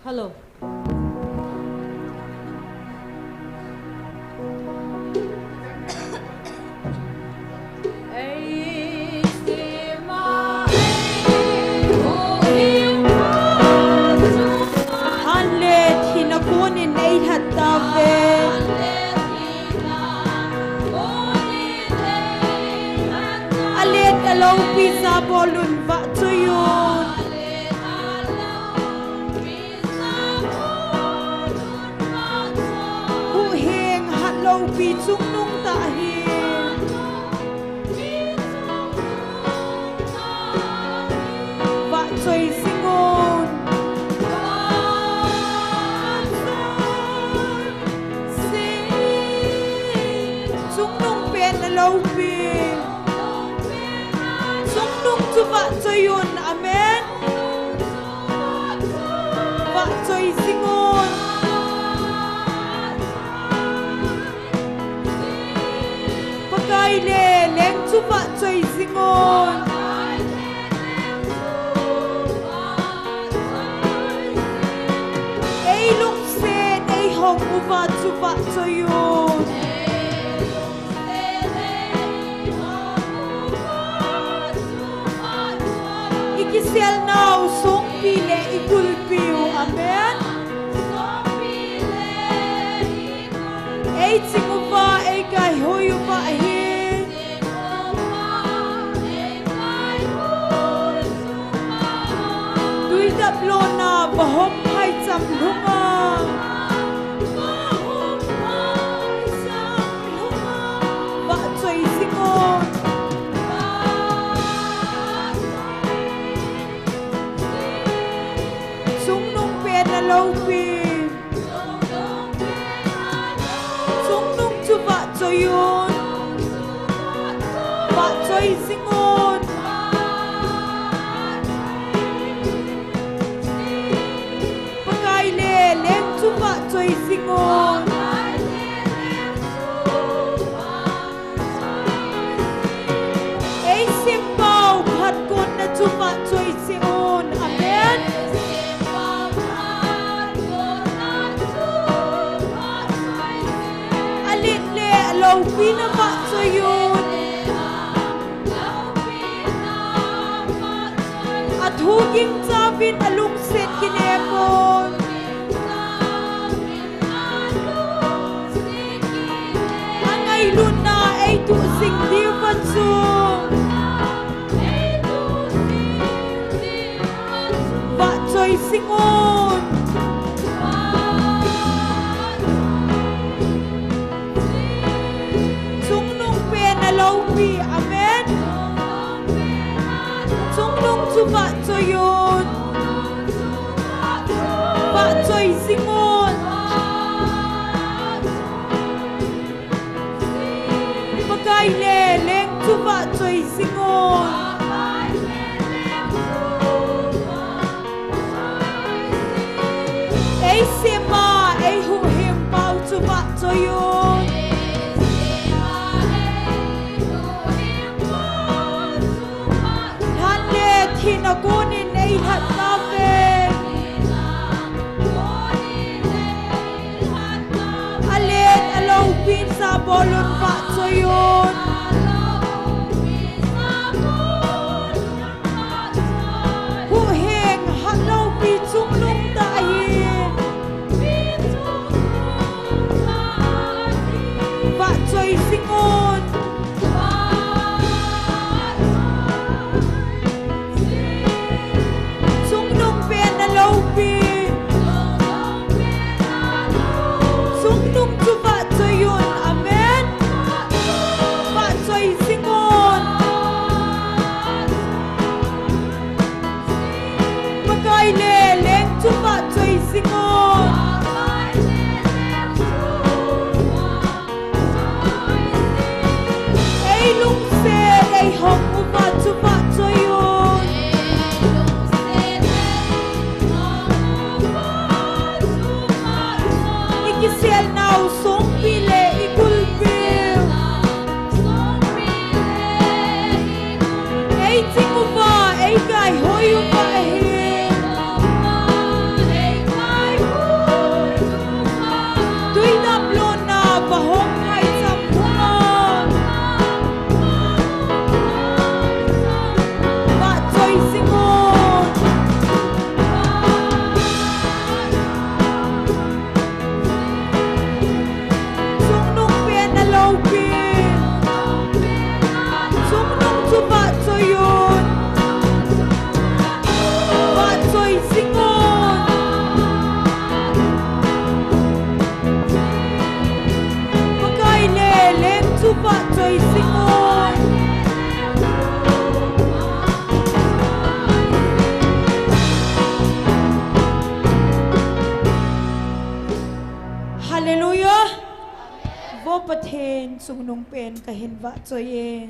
Hello. Hello, pizza bolun va tuyun. Hu heng hello pi chung nung ta hi. Va chơi singon. Chung nung pen hello pi. Vợ chơi yun, amen. Vợ chơi singon. Pakai le leng chu vợ chơi singon. Ei lung sen ei hong u vợ chu vợ chơi yun. Ikisel now song pile ikul piu, amen. Ei tinguva ei kai hoyu va hi. Dui dap lona bahom hai cham lunga. Va choi singon. Lâu pi sung nung chu vợ chơi yun vợ chơi singon pakai le leng chu vợ chơi singon ei sim bao phat kon na chu vợ chơi singon, amen. Lâu phi na vợ chơi yun. At huging sabin alung set kinemon. Angay luna ay tu sing di vansung. Vợ chơi singon. Lâu pi, amen. Chung nung chu vợ chơi yun. Vợ chơi singon. Pakai le leng chu vợ chơi singon. Ei sema ei hu him bao chu vợ chơi yun. Khi nó cô nên ấy thật ta về Alen alo pin sa bolon vợ chơi yun. Hu heng hello pi chung lung ta hin. Vợ chơi singon. Sung nung chu vợ chơi yun, amen. sial nau song pile ikul bil ei tinguva ei gai hoyuva hin tui dap lona bahong hai sampunga ba choi singon sung nung pien na low pien sung nung chu ba choi yun ba choi singon pakai le lem chu ba choi singon Hallelujah. Vô paten sung nung pen kahin va choi e.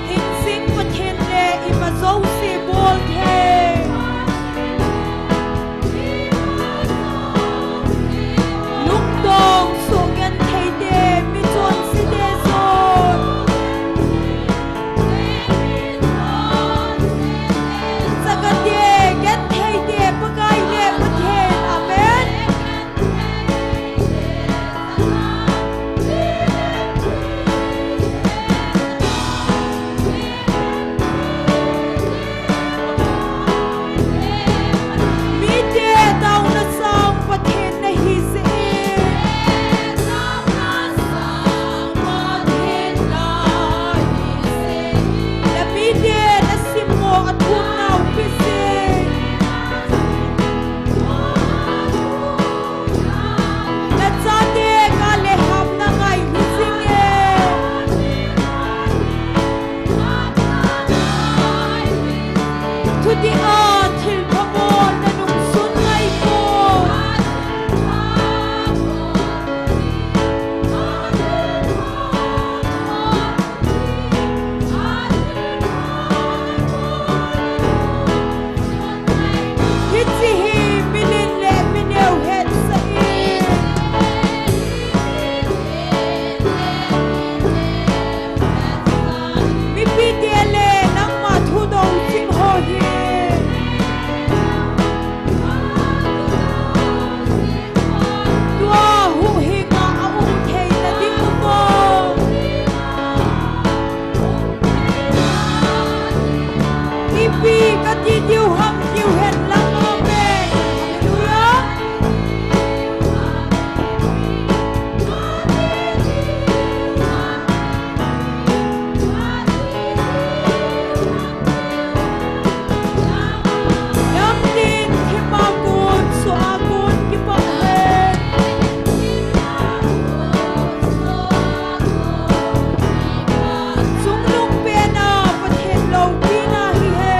Hin sing paten le ima zo se bol the. Luk dong so gan thei de mi chon si de zon. Sagat de gan thei de pakai le paten amen. Mi de daw na sang paten na hi se la mi de na simo at hum naw pise na cha de ka le ham na ngai hi sing e thu di a thil phamon na nung sun ngai ko hi chi hi minin le mineu het sa e mi pi de le nang ma thu do chim ho hi tua hu hi nga a um thei na ding mo ipi ka ti diu ham diu het lang mo me hallelujah Nam tin thi ma kun so a kun ki pa he sung lung pe na pathen lo pi na hi he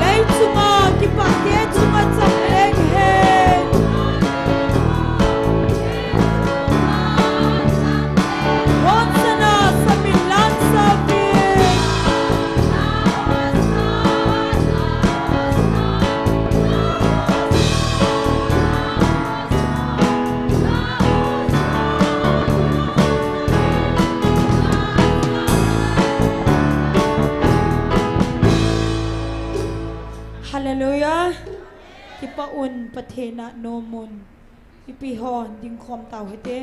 Lai chunga ki pa te chunga cham leng he hon sana samin lan sa vi Hallelujah. Ki pa un pathena no mun. Ipi hon ding khom taw hete.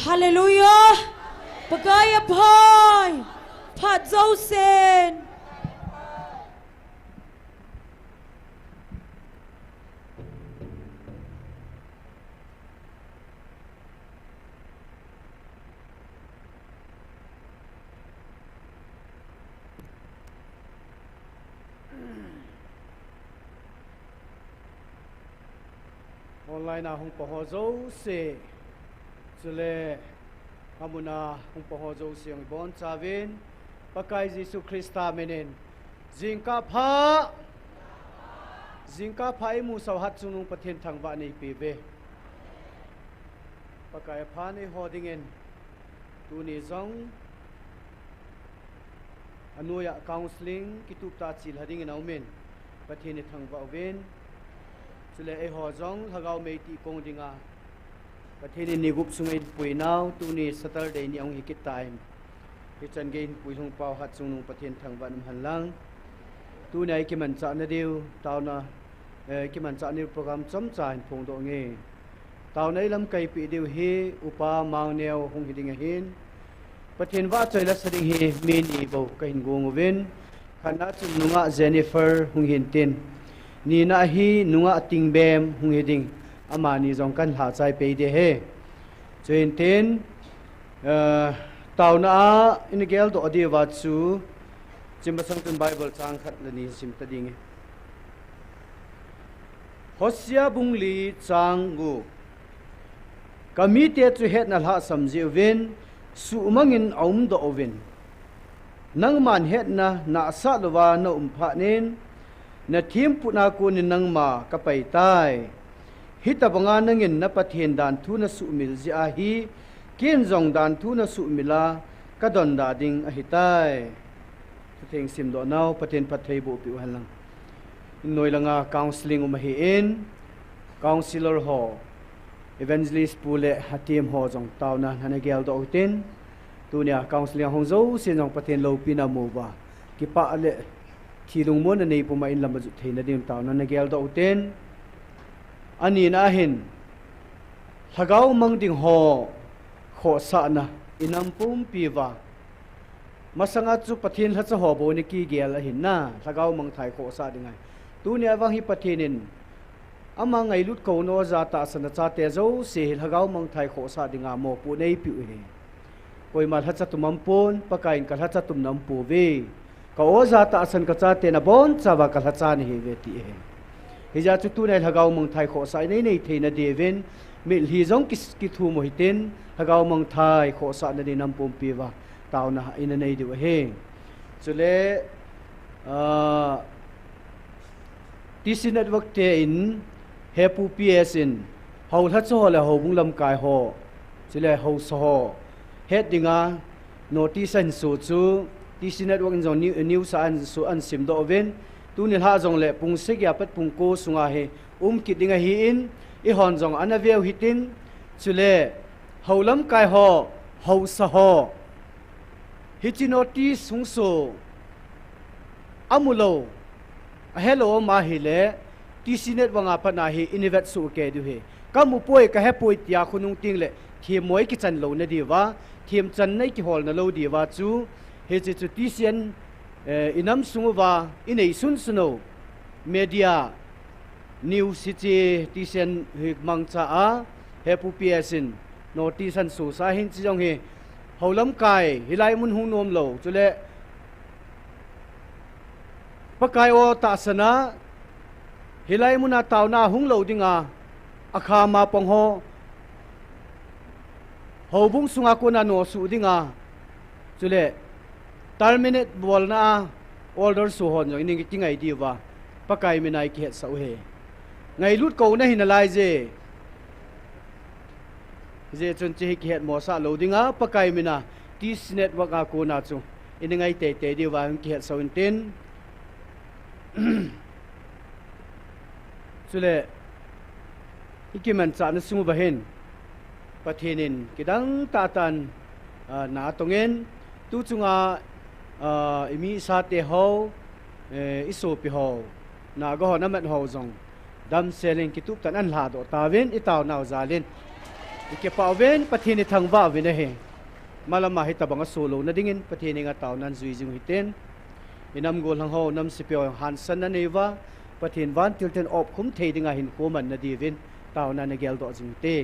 Hallelujah. Pagaya pay. Pat Zosen. Online na hong pahozo se Zule Amuna hong pahozo se ang ibon savin Pakai Jesu Krista menen Zingka pa imu sawhat sunung pathen thangwa nei pibe Pakai pha nei hodingen tu ni zong anuya counseling kitup ta chil hading in aumen pathen ni thangwa wen Sule e ho zong hagau mei ti kong dinga pathin ni gup sungai pui nau tu ni Saturday ni ong hikit time Kitchen gain pui hong pau hat sung nung pathin thang van hanlang tu nei ki man cha na diu taw na ki man cha ni program chom cha phong do nge taw nei lam kai pi diu hi upa mang neo hong hiding a hin pathin wa choi la sading hi me ni bo ka hin gong wen khana chum nunga Jennifer hong hin tin ni na hi nunga tingbem hung heding ama ni jong kan ha chai pe de he chen ten taw na in gel do adi wa chu chimbasang tun bible chang khat la ni sim ta ding Hosea bungli chang gu kami te chu het na la samji wen su mangin aum do oven nang man het na sa lwa na pha nen na thim puna ko ni nang ma kapai tai hitabanga nangin na pathen dan thu na su mil ji a hi ken jong dan thu na su mila ka don da ding a hitai theng sim do naw pathen pathei bo pi halang noi langa counseling um hi in counselor ho evangelist pule hatim ho jong taw na hana gel do tin tunia counseling hong zo sin jong pathen lo pi na mo ba ki pa ale Thilung mo na nei puma in lamaju theina dim taw na gel do ten ani na hin thagau mang ding ho kho sa na inam pum piwa masanga chu pathin la cha ho bo ni ki gel a hin na thagau mang thai kho sa dingai tu ne awang hi pathinin ama ngai lut ko no za ta sana cha te zo se thagau mang thai kho sa dinga mo pu nei pi he koi ma tha cha tumam pon pakain ka tha cha tum nam pu ve ka oza ta asan ka cha te na bon chawa ka cha ni he veti he hija chu tu nei hagau mong thai kho sai nei nei theina deven mil hi jong ki thu mo hitin hagau mong thai kho sa na ni nam pum piwa taw na ina nei de he chule TC network te in hepu ps in hau tha cho la ho bung lam kai ho chule ho so ho het dinga notice an so chu TC network in zone new sa an so an sim do ven tu ni ha jong le pung se ya pat pung ko sunga he ki dinga hi in I hon jong anaveu hitin chule holam kai ho ho sa ho hitinoti sungso amulo hello ma hile TC net wanga pana hi inivet su ke du he kamu poi ka he poi tia khunung ting le thiem moi ki chan lo na diwa thiem chan nei ki hol na lo diwa chu he chu TCN inam sungwa inei sun suno media new city TCN mangcha a hepu psin notice an su sa hin chi jong he holam kai hilai mun hung nom lo chule pakai o ta sana hilai muna taw na hung lo dinga akha ma pong ho hobung sunga ko na no su dinga chule terminate bol na order su hon jong ning ti ngai diwa pakai minai ki het sau he ngai lut ko na hinalai je chun chi ki het mo sa lo dinga pakai mina TC network a ko na chu in ngai te te diwa ki het sau in tin chule ikiman cha na sumu bahen pathenin kidang tatan na tongen tu chunga imi sa te ho iso pi ho na go na mat ho jong dam selling kitup tan an la do tawin itaw naw zalin ike pawen pathini thangwa vina he malama hi tabanga solo na dingin pathini nga taw nan zui jing hiten inam gol hang ho nam sipyo hansan na neva pathin van tilten op khum theidinga hin ko man na divin taw na na gel do jing te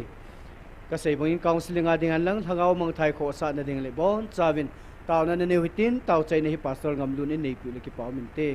ka sei bangin counseling a ding an lang thangau mang thai kho sa na ding le bon chawin taw na ne hitin taw chai ne hi pastor ngam lun in nei pu le ki paw min te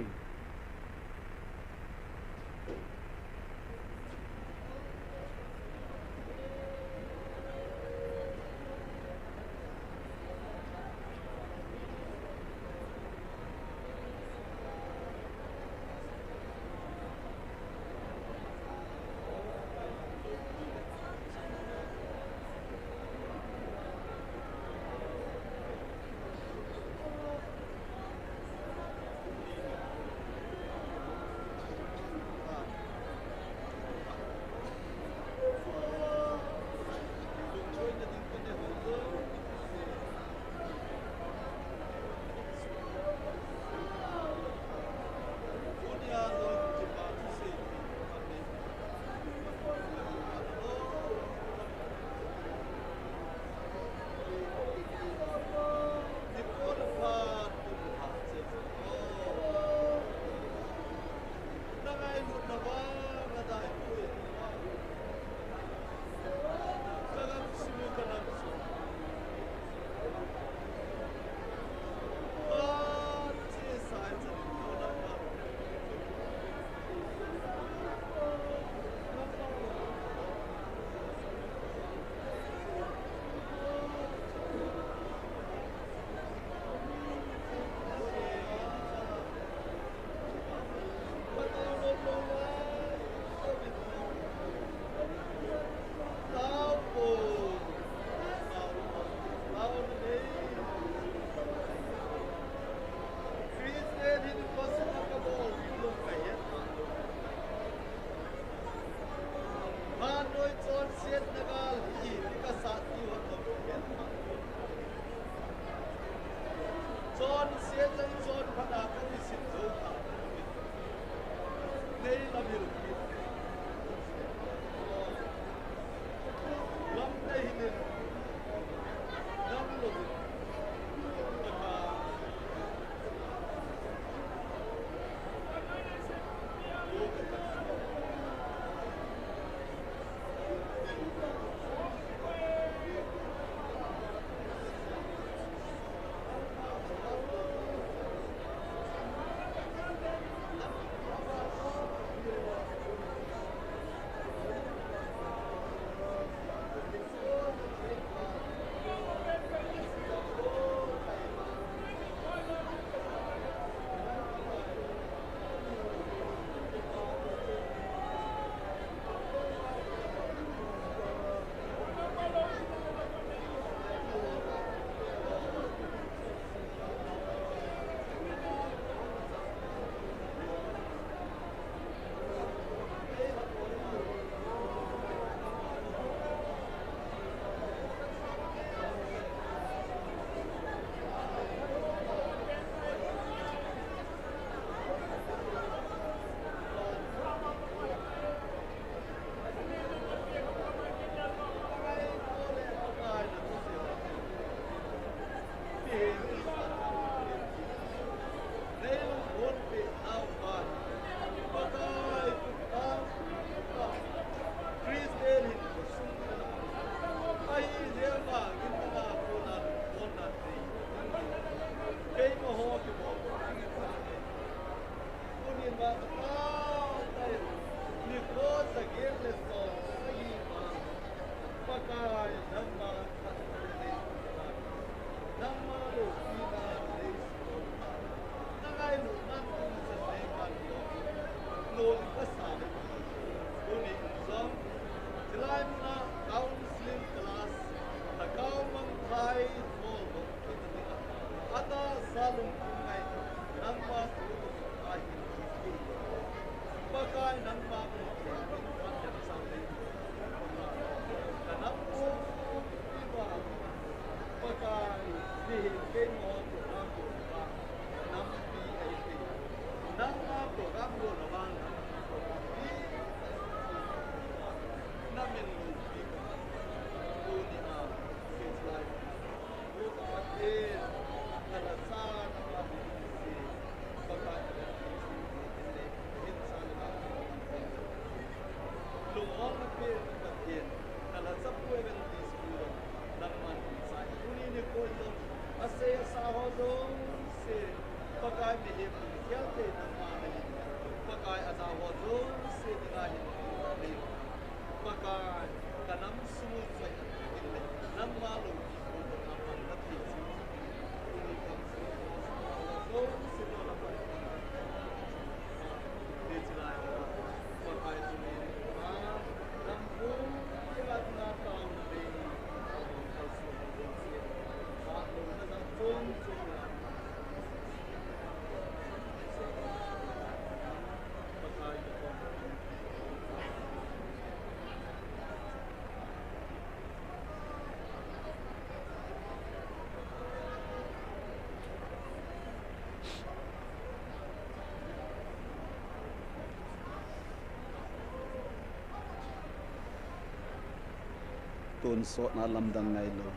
tuôn sốt na lâm đằng ngày lo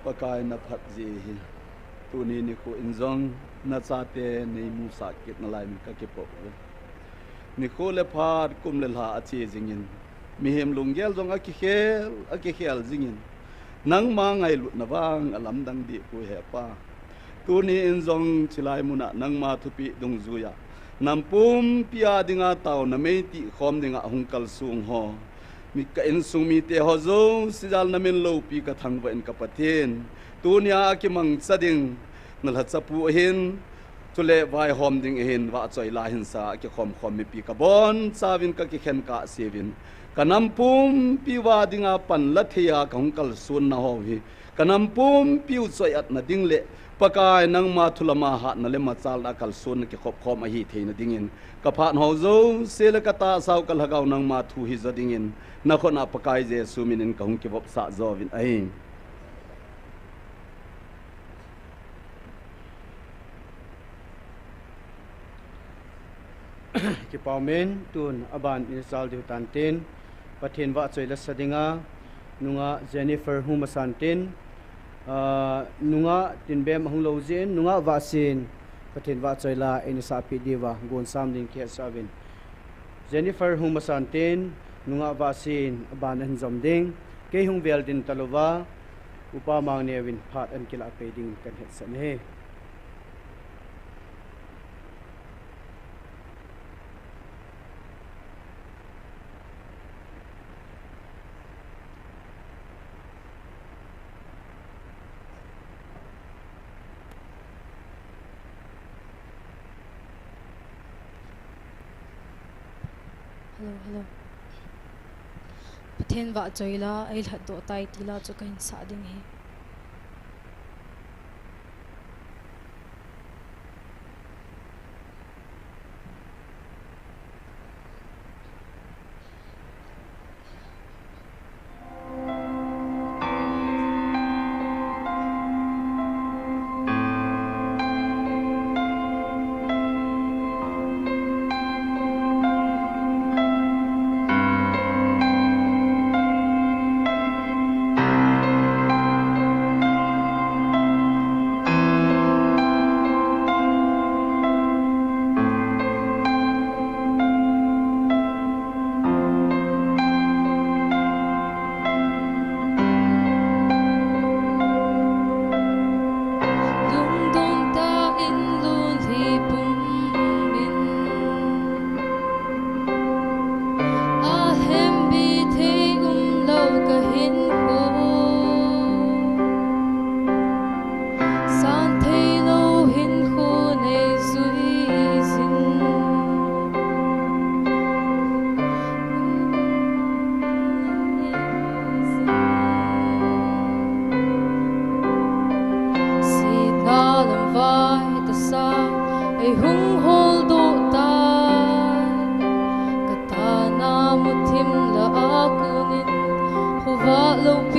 pakai na phat gì tu ni ni ko injong na chate nei mu sa kit na lai min ka ke po ni ko le phat kum le la achi jingin mi hem lunggel jong a ki khel jingin nang ma ngai lut na wang alam dang di ku he pa tu ni injong chilai muna nang ma thupi dung zuya nampum pia dinga tau na mei ti khom dinga hungkal sung ho mi ka in sung mi te ho zo sijal na min lo pi ka thang in ka pathin tunia ki mang sading nal ha chapu hin chule vai hom ding hin wa choi la hin sa ki khom mi pi ka bon chawin ka ki khen ka sevin kanampum pi wa dinga pan la thia ka hungkal sun na ho hi kanampum pi u choi at na ding le pakai nang ma thulama ha na le ma chal na kal sun ki khom a hi theina dingin ka phan ho zo sel ka ta saw kal hagaw nang ma thu hi za dingin na khona pakai je suminin ka hung ki bop sa zo vin ai ki paumen tun aban insal diu tantin pathin wa choi la sadinga nunga Jennifer Humasantin nunga tinbem hunglo jen nunga vasin pathin wa choi la inisapi diwa gon samding ke savin Jennifer Humasantin nunga vasin aban an zomding ke hung veldin talova upa mang nevin phat an kila peding kan het san he Hello. Pathen wa choila ai hlat do tai tila chu kain sa ding hi. Hãy subscribe cho kênh Ghiền Mì Gõ để không bỏ lỡ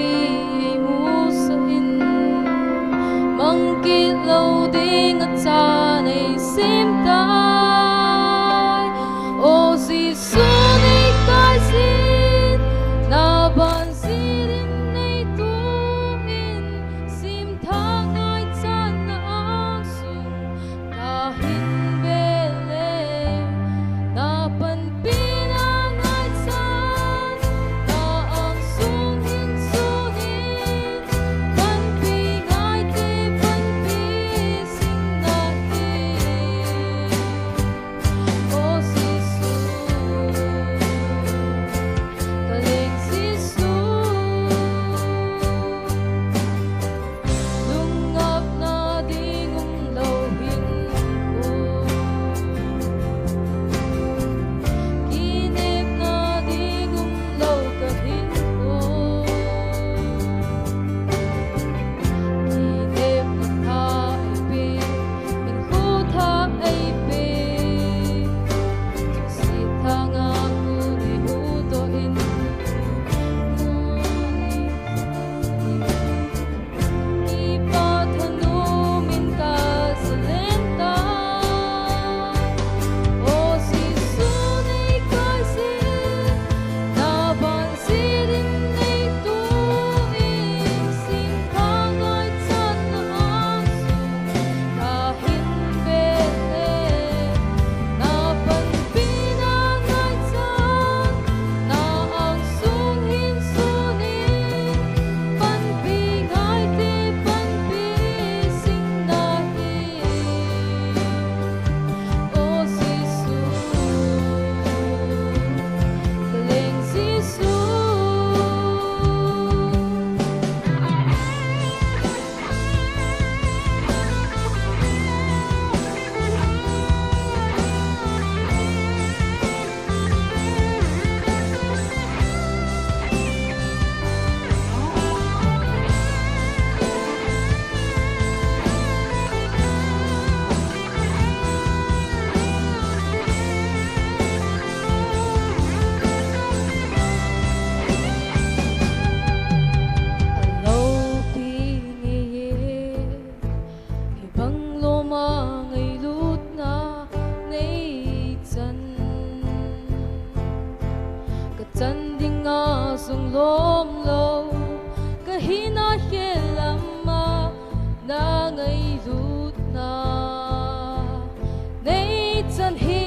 hi na he lama na ngai rut na nei chan hi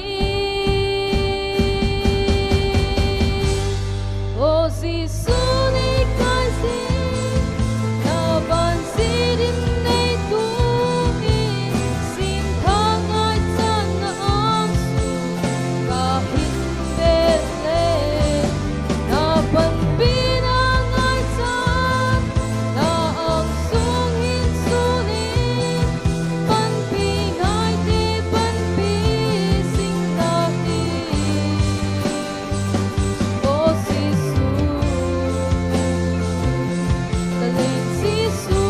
o Giêsu ni kai si na ban si din nei tu in sin thang ai chan na am su ka hin be le na ban pi na ngai chan na ang sung hin su ni ban pi ngai ti ban pi sing na hi o Giêsu ta lên Giêsu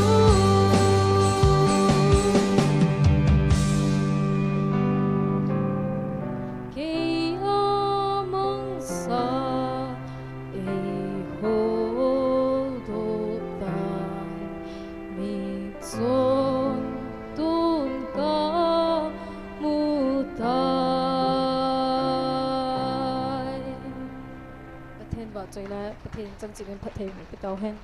kay amang sa ihodotan mitson tun ka mutay Pathen vợ chơi là Pathen chân chỉ nên Pathen cái tàu hen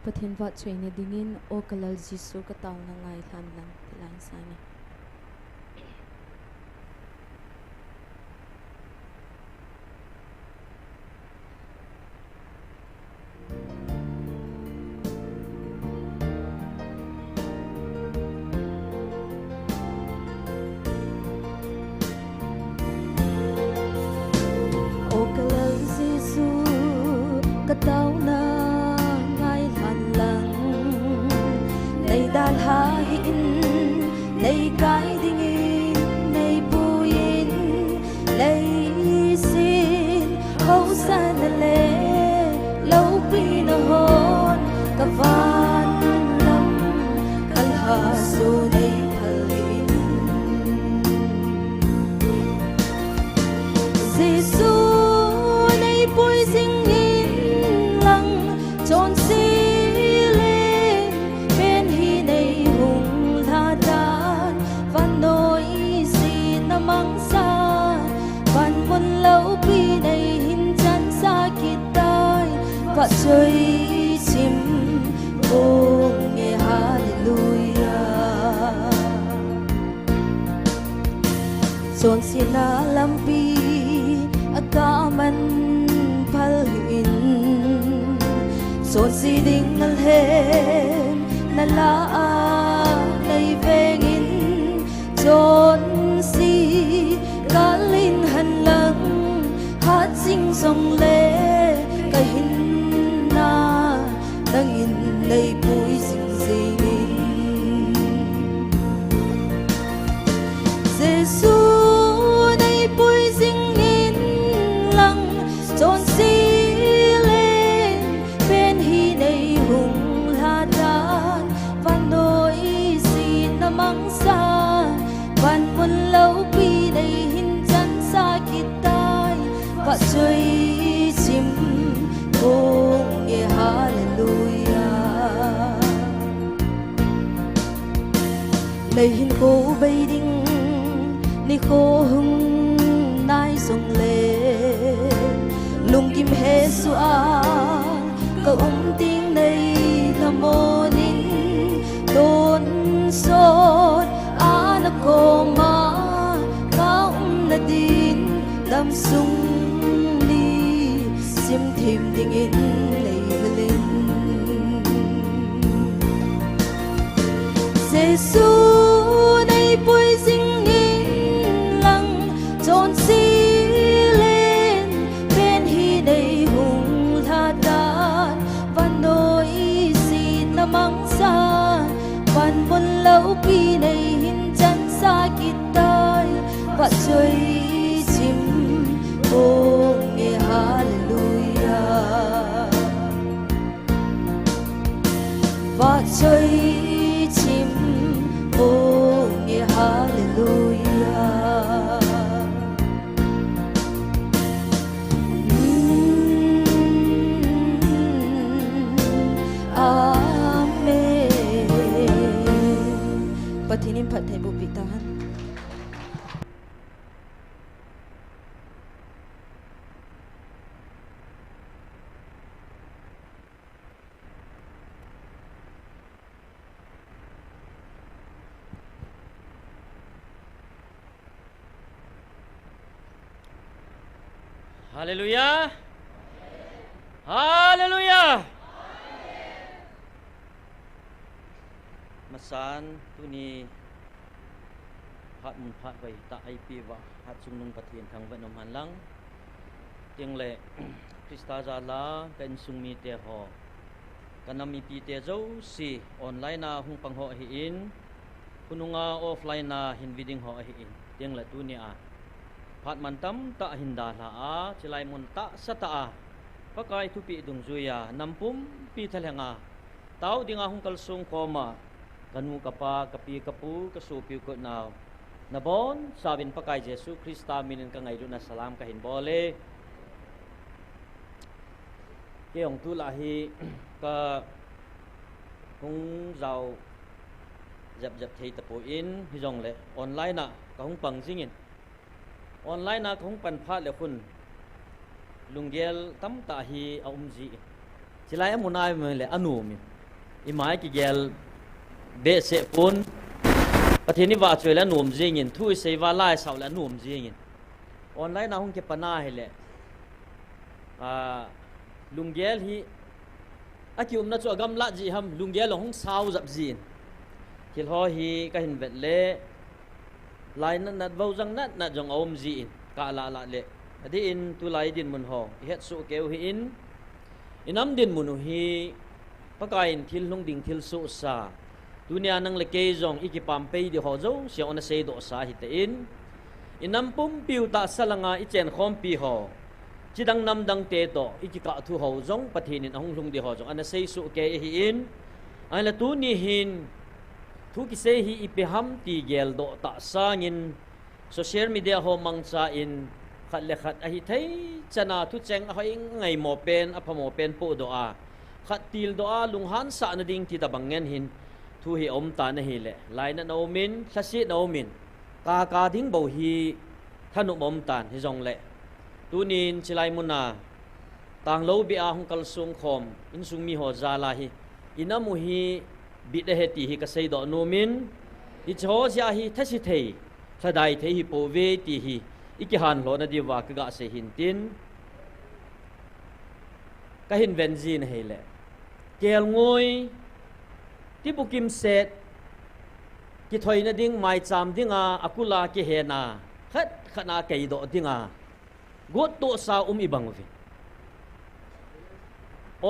Pathen vợ chơi ne dingin o kalal Giêsu ka tàu na ngai than lang tilan sana O kalal Giêsu kataw na ngay than lang nay dalhain nay kai dingin nay puyin nay sin hau san le lâu pinahon kavan lam kalha su nay thalin Giêsu nay pui sing in lang chon si lên bên hi nay hùng la dan van noi si na mang sa van mun lâu pi nay hin chan sa kitai và chơi chim ôm nghe hallelujah chon si na lampi akaman palhin chon si ding nal hem na la nay vengin chon si kalin han lang hát sing song le kahin na nangin nay pui sing singin Giêsu nay pui sing in lang chon si lên bên hi nay hùng la dan van noi si na mang sa van mun lâu pi nay hin chan sa kitai và chơi chim ôm nghe hallelujah nay hin cô bay đinh ni khô hưng nai sông lên lung kim he xóa câu tiếng này là mô nín tôn sốt ana cô ma cao na tin đam sung đi sim thêm đình in này lên Giêsu nay pui sing in lang chon si lên bên hi nay hùng la dan van noi si na mang sa van mun lâu pi nay hin chan sa kitai và chơi chim ôm nghe hallelujah và chơi chim ôm nghe hallelujah Hallelujah. Hallelujah. Masan tu ni hat mun phat bai ta ai pi wa hat sung nung pathian thang van nom han lang tiang le Krista za la kan sung mi te ho kanam mi pi te zo si online na hung pang ho hi in kununga offline na hin viding ho hi in tiang le tu ni a phat man tam ta hin da la a chilai mun ta sa ta a pakai tu pi dung zuya nampum pi thalenga tau dinga hung kal sung koma kanu kapa kapi kapu kasupi ko naw nabon sabin pakai Jesu Krista minin ka ngai na salam kahin bole keong tu lahi ka hung zau jap thei tapo in hi jong le online na ka hung pang jingin online na ka hung pan phat le khun lunggel tam ta hi aumji chilai amunai me le anu mi imai ki gel be se pun pathini wa choi la nom jingin thui sei wa lai sau la nom jingin online na hung ke pana hele lunggel hi akium na chu agam la ji ham lunggel hung sau zap jin thil ho hi ka hin vet le lai na nat vau jang nat jong om ji ka la le adi in tu lai din mun ho het su keu hi in inam din mun hi pakain thil lung ding thil su sa dunia nang le ke jong ikipam pe di ho zo sia ona sei do sa hi te in inam pum piu ta salanga i chen khom pi ho chidang nam dang te to ikika thu ho jong pathinin ahung lung di ho jong ana sei su ke hi in ala tu ni hin thu ki sei hi ipe ham ti gel do ta sangin social media ho mangcha in khat le khat a hi thei chana thu cheng a hoi ngai mo pen a phamo pen po do a khat til do a lung han sa na ding ti ta bangen hin thu hi om ta na hi le lai na no min thasi no min ka ding bo hi thanu om tan hi jong le tunin chilai muna tang lo bi a hung kal sung khom in sung mi ho za la hi inamu hi bi de he ti hi ka sei do no min i cho ja hi thasi thei thadai thei hi po ve ti hi iki han lo na di wa ka ga se hin tin ka hin ven jin he le kel ngoi ti bukim set ki thoi na ding mai cham dinga akula ki he na khat khana kai do dinga got to sa ibang vi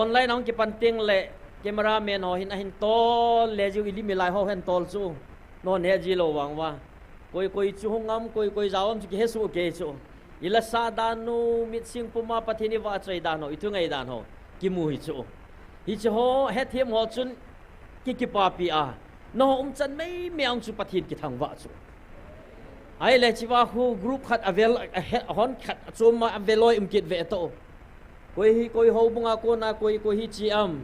online ang ki panting le cameraman ho hin ahin tol le ju ili milai ho hen tol chu non he ji lo wang wa koi chu ngam koi zawam chu ki hesu ke chu ila sa danu mit sing puma pathini wa chai dan ho itu ngai dan ho ki mu hi chu hi chu ho he them ho chun ki pa pi a no chan mai meang chu pathin ki thang wa chu ai le chi wa hu group khat avel hon khat chum ma aveloi kit ve to koi ho bunga ko na koi hi chi am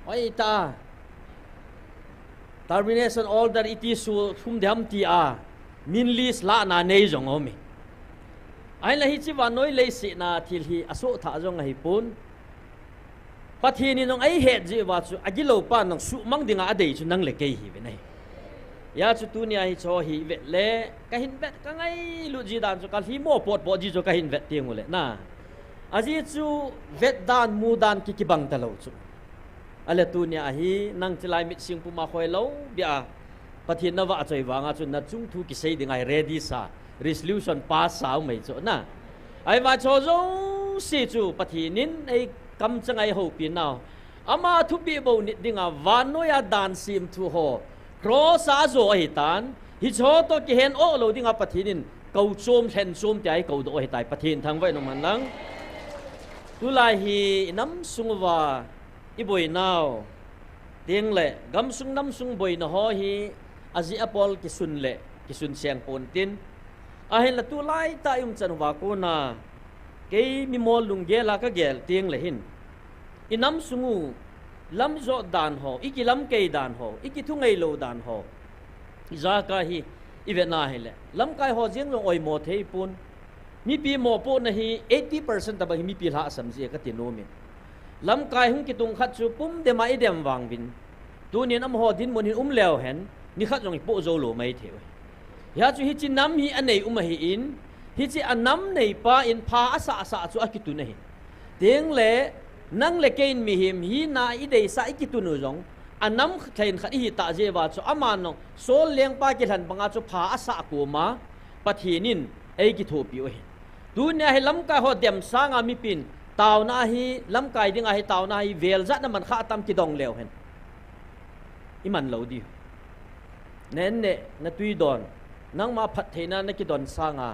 ai ta termination order it is sum dham ti a min lis la na nei jong omi ai la hi chi wa noi le si na thil hi aso tha jong hi pun pathini nong ai het ji wa chu agilo pa nong su mang dinga adei chu nang le ke hi ve nei ya chu tu ni ai cho hi ve le ka hin vet ka ngai lu ji dan chu kal hi mo pot ji chu ka hin vet tiang le na aji chu vet dan mu dan ki bang ta lo chu ala tu ni a hi nang chilai mit sing puma khoi lo bia pathin na wa choi wa nga chu na chung thu ki sei dingai ready sa resolution pass sa mai chu na ai wa cho zo si chu pathinin ai kam changai ho pi naw ama thu bi bo ni dinga vanoya dan sim thu ho cross a zo ai tan hi cho to ki hen o lo dinga pathinin kau chom hen chom ti ai kau do ai tai pathin thang vai no man lang tu lai hi nam sungwa i boi naw ting le gam sung nam sung boi na ho hi azi apol ki sun siang pon tin a hen la tu lai ta chan wa ko na ke mi mol lung ge la ka gel ting le hin inam sungu lam zo dan ho iki lam ke dan ho iki thu ngei lo dan ho za ka hi i ve na hele lam kai ho jing lo oi mo thei pun mi pi mo po na hi 80% ta ba hi mi pi la sam ji ka ti no mi lam kai hung ki tung khat chu pum de mai dem wang bin tu ni nam ho din mon hin leo hen ni khat jong po zo lo mai theu ya chu hi chin nam hi anei hi in hi chi anam nei pa in pha asa asa chu akitu nei teng le nang le kein mi him hi na I dei sa ikitu nu jong anam thain khat hi ta je wa chu aman no sol leng pa ki hlan banga chu pha asa ku ma pathinin ei ki thu pi oi tu ne he lam ka ho dem sanga mi pin taw na hi lam kai dinga hi taw na hi vel za na man kha tam ki dong lew hen iman lo di nen ne na tui don nang ma phat theina na ki don sanga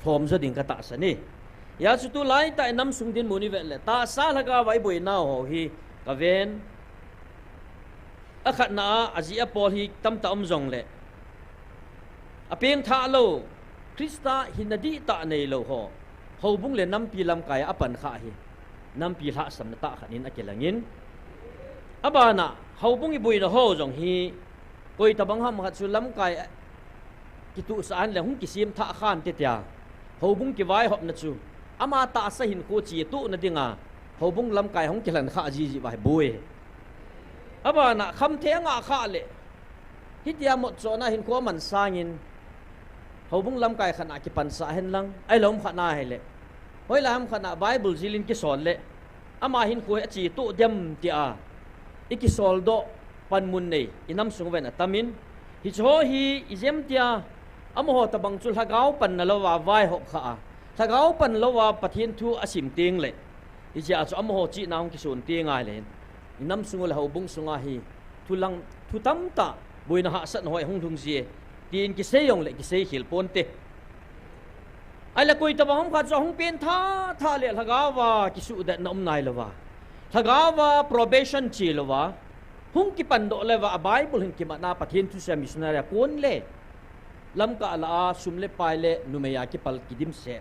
form zo ding ka ta sa ni ya chu tu lai ta nam sung din muni ve le ta sa laga vai boi na ho hi ka ven a khat na azia pol hi tam ta zong le a peng tha lo krista hinadi ta nei lo ho ho bung le nam pi lam kai apan kha hi nam pi ha sam na ta khanin akelangin abana ho bung I bui na ho jong hi koi tabang ham khat chu lam kai ki tu sa an le hung ki sim tha khan te tia ho bung ki vai hop na chu ama ta sa hin ko chi tu na dinga ho bung lam kai hung ki lan kha ji vai bui abana kham the nga kha le hitia mo cho na hin ko man sangin ho bung lam kai khana ki pan sa hen lang ai lom khana he le hoi lam khana bible jilin ki son le ama hin ko chi tu dem ti a iki sol do pan mun nei inam sung ven atamin hi cho hi izem tia amo ho tabang chul hagau pan na lawa vai hop kha hagau pan lawa pathin thu asim ting le hi ja cho amo ho chi naung ki sun ti ngai le inam sung le ho bung sunga hi thulang thu tam ta buina ha sat hoi hung thung ji tin ki seyong le ki sey hil pon te ai la koi tabang kha cho hung pen tha le hagawa ki su da nom nai lawa hagawa probation chi lawa hung ki pan do lewa a bible hin ki ma na pathin tu sa missionary kon le lam ka ala sum le pai le numeya ki pal ki dim se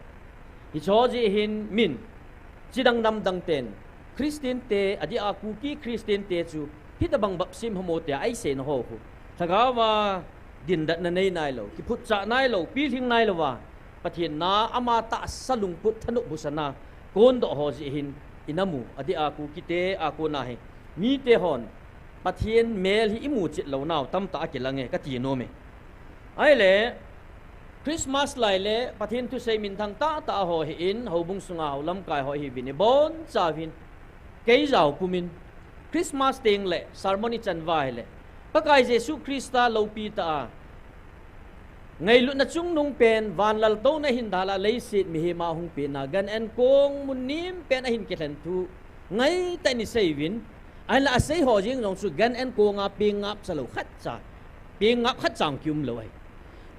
hi cho ji hin min chidang nam dang ten christian te adi a ku ki christian te chu hi ta bang bap sim homo te ai se no ho hu thagawa din dat na nei nai lo ki phut cha nai lo pi thing nai lo wa pathin na ama ta salung put thanu busana kon do ho ji hin inamu adi a ku ki te a ko na he mi te hon pathian mel hi imu chit lo naw tam ta ke lange ka ti no me ai le christmas lai le pathian tu sei min thang ta ho hi in ho bung sunga ho lam kai ho hi bin bon cha vin kei zau pumin christmas ting le sermon chan vai le pakai jesu krista lo pi ta ngai lu na chung nung pen van lal to na hin dala le sit mi hi ma hung pe na gan en kong mun nim pen a hin ke than thu ngai ta ni sei vin ai la sei ho jing jong su gan en ko nga ping ngap sa lo khat cha ping ngap khat chang kyum lo ai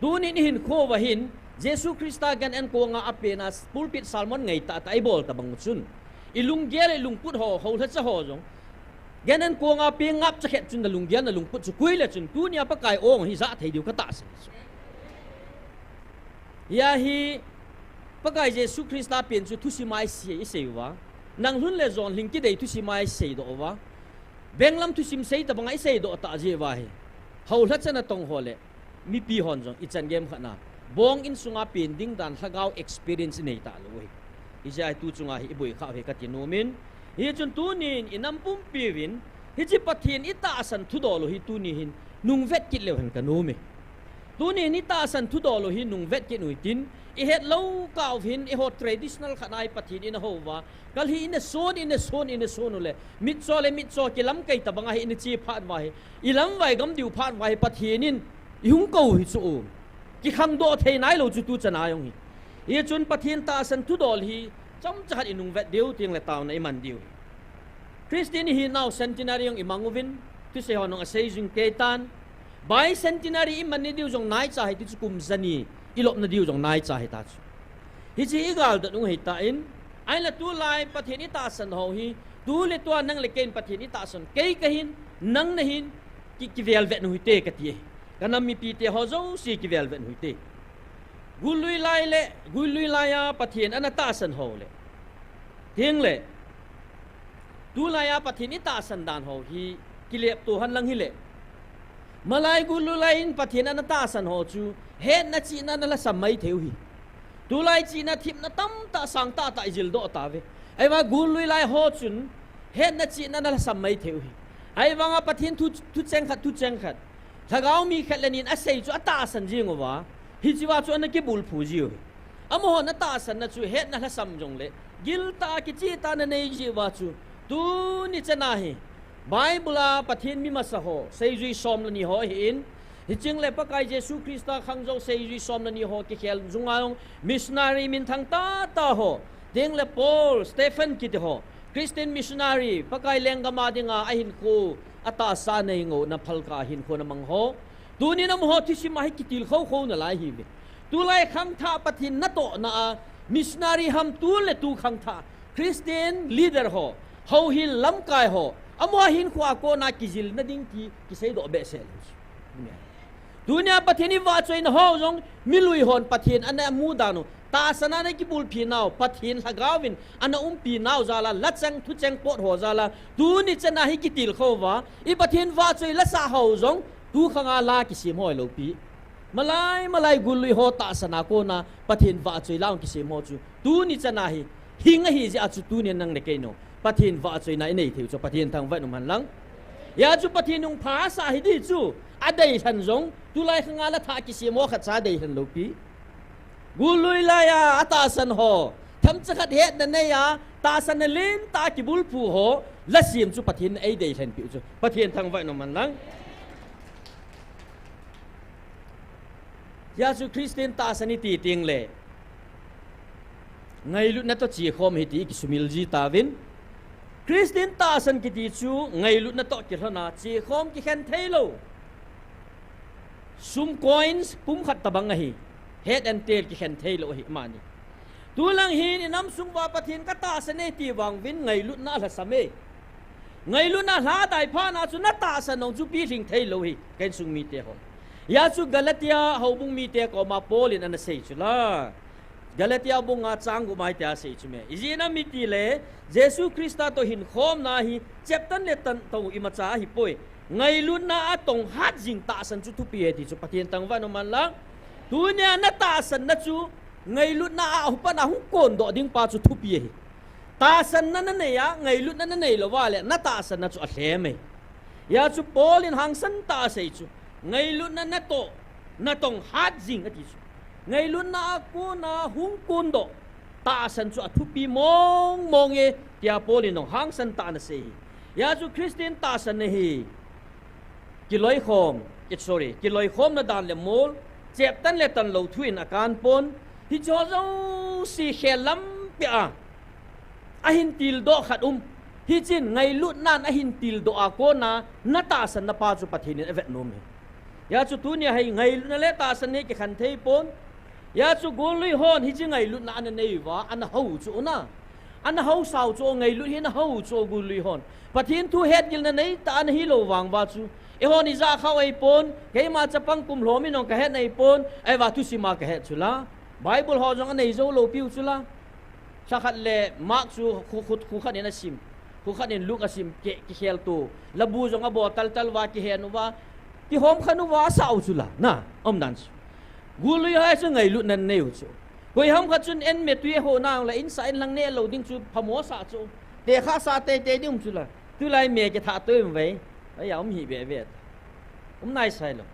tu ni hin kho wa hin jesu krista gan en ko nga apena pulpit salmon ngai ta tai bol ta bang chun ilung gere lung put ho tha cha ho jong gan en ko nga ping ngap cha khet chun da lung gian na lung put chu kui le chun tu nia pa kai ong hi za thei diu ka ta se ya hi pa kai jesu krista pen chu thu si mai si se wa nang hun le zon ling ki dei thu si mai se do wa benglam tu sim sei ta bangai sei do ta je wa he hau hla chana tong hole mi pi hon jong ichan game khana bong in sunga pin ding dan hagau experience nei ta loi ijai tu chunga hi boi kha he ka ti nomin hi chun tu nin inam pum pi win hi chi pathin ita san thu do lo hi tu ni hin nung vet kit le han ka no me tu ni ni ta san thu do lo hi nung vet ki nui tin I het lo kaw hin I ho traditional khanai pathin in ho wa kal hi in son le mit so ki lam kai ta banga hi in chi phat wa hi ilam wai gam diu phat wa hi pathin in yung ko hi chu ki kham do thei nai lo chu tu chana yong hi ye chun pathin ta san thu dol hi cham chat inung vet deu ting le taw na iman diu christian hi now centenary yong imanguvin tu se honong asei jing ketan by centenary iman ni diu jong nai cha hi tu kum zani ilop na diu jong nai cha hi ta chu hi chi igal da nung hi ta in ai la tu lai pathin ta san ho hi tu le to nang le ken pathin ta san kei ka hin nang na hin ki vel vet nu te ka ti kanam mi pi te ho zo si ki vel vet nu te gului lai ya pathin ana ta san ho le thing le tu lai ya pathin ta san dan ho hi ki lep to han lang hi le malai gulu lai in pathin ana ta san ho chu het na chi na la samai theu hi tu lai chi na thip na tam ta sang ta jil do ta ve ai wa gului lai ho chun het na chi na la samai theu hi ai wa nga pathin tu cheng khat thagau mi khat lenin a sei chu ata san jing wa hi chi wa chu an ki bul phu ji amo na ta san na chu het na la sam jong le gil ta ki chi ta na nei ji wa chu tu ni chana hi bible pathin mi ma sa ho sei ji som la ni ho hin hi ching le pa kai jesu krista khang jo sei ji som la ni ho ki khel zungayong missionary min thang ta ho ding le Paul Stephen ki te ho Christian missionary pa kai leng ga ma dinga a hin ko ata sa nei ngo na phal ka hin ko na mang ho tu ni na mo ho thi si ma hi ki til kho na lai hi ve tu lai khang tha pathin na to na missionary ham tu le tu khang tha Christian leader ho ho hi lam kai ho amo hin khwa ko na kizil na ding ki sei do be sel dunia pathini wa choi na ho jong milui hon pathin ana mu danu ta sana na ki bul phi naw pathin hagawin ana pi naw zala lachang thu chang pot ho zala tu ni chana hi ki til kho wa I pathin wa choi la sa ho jong tu khanga la ki sim hoi lo pi malai gului ho ta sana ko na pathin wa choi laung ki sim ho chu tu ni chana hi hinga hi ja chu tu ni nang ne ke no pathin wa choi na nei thiu chu pathin thang wa num han lang ya chu pathin nung pha sa hi di chu adai than jong tu lai khanga la tha ki sim ho kha cha dei han lo pi gului la ya ata san ho tham chakhat het na ne ya ta san lin ta ki bul phu ho la sim chu pathin ai dei than pi chu pathin thang wa num han lang ya chu Christian ta sani ti ting le ngai lu na to chi khom hi ti ki sumil ji ta win Christian ta san ki ti chu ngai lu na to ki thana chi khom ki khen thailo sum coins pum khat tabang hi head and tail ki khen thailo hi mani tu lang hi ni nam sung wa pathin ka ta sane ti wang win ngai lu na la same ngai lu na la dai pha na chu na ta san nong chu pi thing thailo hi ken sung mi te ho ya chu Galatia hobung mi te ko ma Paulin an sei chula Galatia bunga changu mai ta sei chume izina mi ti le Jesu Krista to hin khom na hi cheptan le tan to ima cha hi poi ngai lun na atong hat jing ta san chu tu pi he ti chu patien tang wa no man lang dunya na ta san na chu ngai lun na hu pa na hu kon do ding pa chu tu pi he ta san na ne ya ngai lun na ne lo wa le na ta san na chu a hle me ya chu Paulin hang san ta sei chu ngai lun na to na tong hat jing ati chu ngai lun na ko na hung kun do ta san chu athu pi mong e tia Paulin nong hang san ta na sei ya chu Christian ta san ne hi ki loi khom ki loi khom na dan le mol chep tan le tan lo thuin akan pon hi cho zo si khelam pia a hin til do khat hi chin ngai lut nan a hin til do a ko na ta san na pa chu pathin evet nom ya chu tu nia hai ngai na le ta san ne ki khan thei pon ya chu gol lui hon hi chi ngai lut na an nei wa an ho chu na an ho sau chu ngai lut hi na ho chu gol lui hon pathin thu het gil na nei ta an hi lo wang wa chu e hon i za khaw ai pon ke ma chapang kum hlomi nong ka het nei pon ai wa tu si ma ka het chula Bible ho jong nei zo lo piu chula sa khat le mak chu khu khat ne na sim khu khat en luk asim ke ki khel tu labu jong a bo tal wa ki hen wa ki hom khanu wa sau chula na om dan gului hai chu ngai lu nan neu chu koi ham khat chun en me tuye ho na la in sa in lang ne lo ding chu phamo sa chu te kha sa te ding chu la tu lai me ke tha toi me ai ya hi be ve nai sai lo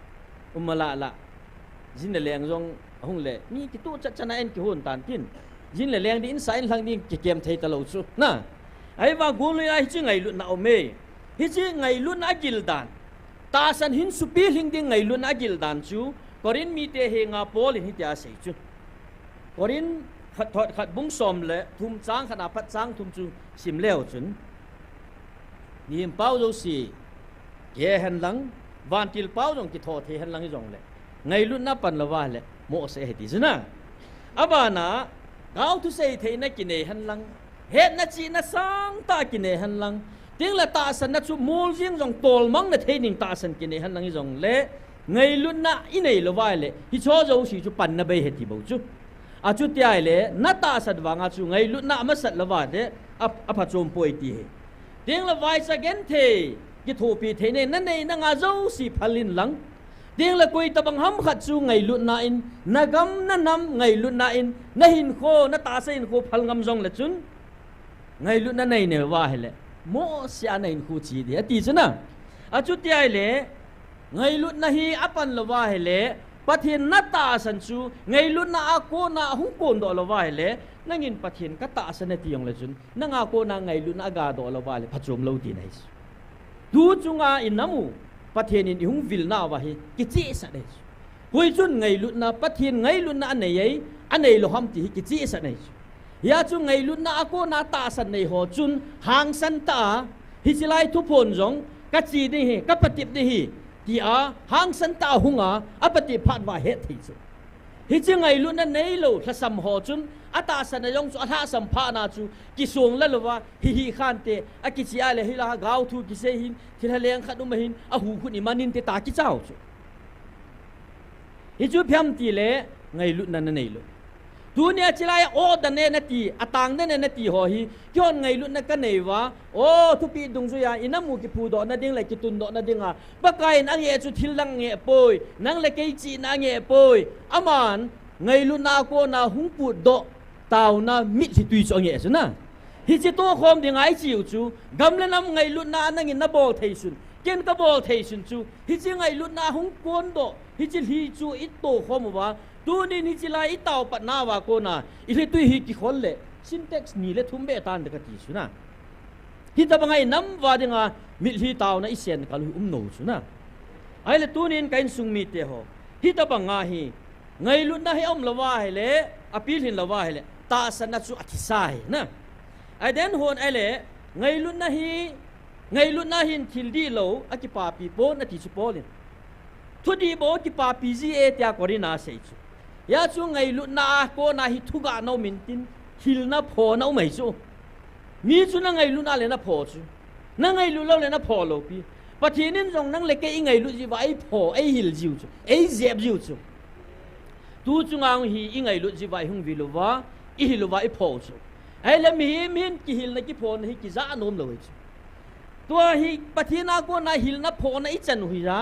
mala la jin le leng jong hung le ni ki tu cha chana en ki hon tan tin jin le leng di in sa in lang ding ki kem thei ta lo chu na ai wa gului ai chu ngai lu na o me hi chi ngai lu na gil dan ta san hin su pi hing ding ngai lu na gil dan chu Korin mi te he nga Paul hi tia sei chu Korin khat bung som le thum chang khana phat chang thum chu sim leo chun nim pau zo si ye han lang van til pau jong ki tho the han lang jong le ngai lu na pan la wa le mo se he ti zuna abana gao tu sei the na ki ne han lang het na chi na sang ta ki ne han lang ting la ta san na chu mul jing jong tol mang na the ning ta san ki ne han lang jong le ngai lun na inei lo vai le hi cho zo si chu pan na bei he ti bo chu a chu ti ai le na ta sat wa nga chu ngai lun na ma sat la wa de a pha chom poi ti he ding la vai sa gen the ki thu pi the ne na nei na nga zo si phalin lang ding la koi ta bang ham khat chu ngai lun na in na gam na nam ngai lun na in na hin kho na ta sa in kho phal ngam jong la chun ngai lun na nei ne wa he le mo sia na in khu chi de ti chu na a chu ti ai le ngai lut na hi apan lawa hele ปัทเนนัตตาสันจูไงลุนนาอาโกนาหุงโกนดอลวาเลนังอินปัทเนกัตตาสันติยองเลจุนนังอาโกนาไงลุนอากาดอลวาเลพัจมโลดีไนส์ดูจุงอาอินนามูปัทเนอิหุงวิลนาวะฮีกิจิสันเนส์หุยจุนไงลุนนาปัทเนไงลุนนาอันไหนโลฮัมติกิจิสันเนส์ยาจุงไงลุนนาอาโกนาตาสันเนหอจุนหางสันตาฮิจิไลทุพนจงกัจจีนี่ฮีกัปติบนี่ฮีที่หางสันตาหุงอปฏิพันธ์ว่าเหตุที่สุดฮิจิไงลุนนั่นไหนโลถ้าสัมหอจุนอัตาสันยองจุอัตาสัมภานาจูกิสวงละลว่าฮิขันเตอกิจิอาเลฮิลากาวทูกิเซหินที่ทะเลงขัดอุมาหินหูคุณอิมานินเตตากิเจ้าจูฮิจูพิมตีเลไงลุนนั่นไหนโลดูเนี่ยจิไลโอดันเนนตีอตังเนนตีหอฮีย้อนไงลุนนักกันเนวะโอ้ทุปีดงสุยาอินามูกิพูดอนาดิ่งเลยกิตุนดอนาดิ่งบักไก่นังเอจุทิลลังเงปอยนังเลกจีนังเงปอยอามันไงลุนนาโกนาหุงปูดอตาวนามิดตุยจงเงสนะฮิจิโตคอมดิ่งไอจิวจูกำเลนำไงลุนนานังอินาบอกเทสุนเกณฑ์กบอกเทสุนจูฮิจิไงลุนนาหุงกวนดอฮิจิฮีจูอิโตคอมวะดูนี่นิจิลาอิตาวปัตนาวาโกนาอิเลตุฮิกิขอลเลซินเท็กซ์นี่เลทุ่มเบตันเดกติสุนะฮิตาบังไงน้ำวาดิงามิลฮิตาวนะอิเซนกัลหุโนสุนะไอเลตูนินกันซุงมีเตหอฮิตาบังไงฮีไงลุนนะให้อมละวาให้เลอปิลหินละวาให้เลตาสนัดสุอธิสายนะไอเดนฮอนไอเลไงลุนนะฮินทิลดีโลอกิปาปีโปนอธิสุโปลินทุดีโบกิปาปีจีเอตยากอรินาเซจูยาจูไงลุนาโกนาฮิทุกาโนมินตินฮิลนาพอนาไม่จูมีจูนังไงลุนาเลนาพอจูนังไงลุเลนาพอโลปีปะทีนินจงนังเลกไอไงลุจีว่าไอพอไอฮิลจิวจูไอเจ็บจิวจูตูจูงางฮีไอไงลุจีว่าหุงวิลว่าไอฮิลว่าไอพอจูไอละมีมินกิฮิลนากิพอนาฮิกิซาโนมโลจูตัวฮีปะทีนาโกนาฮิลนาพอนาไอจันหุยา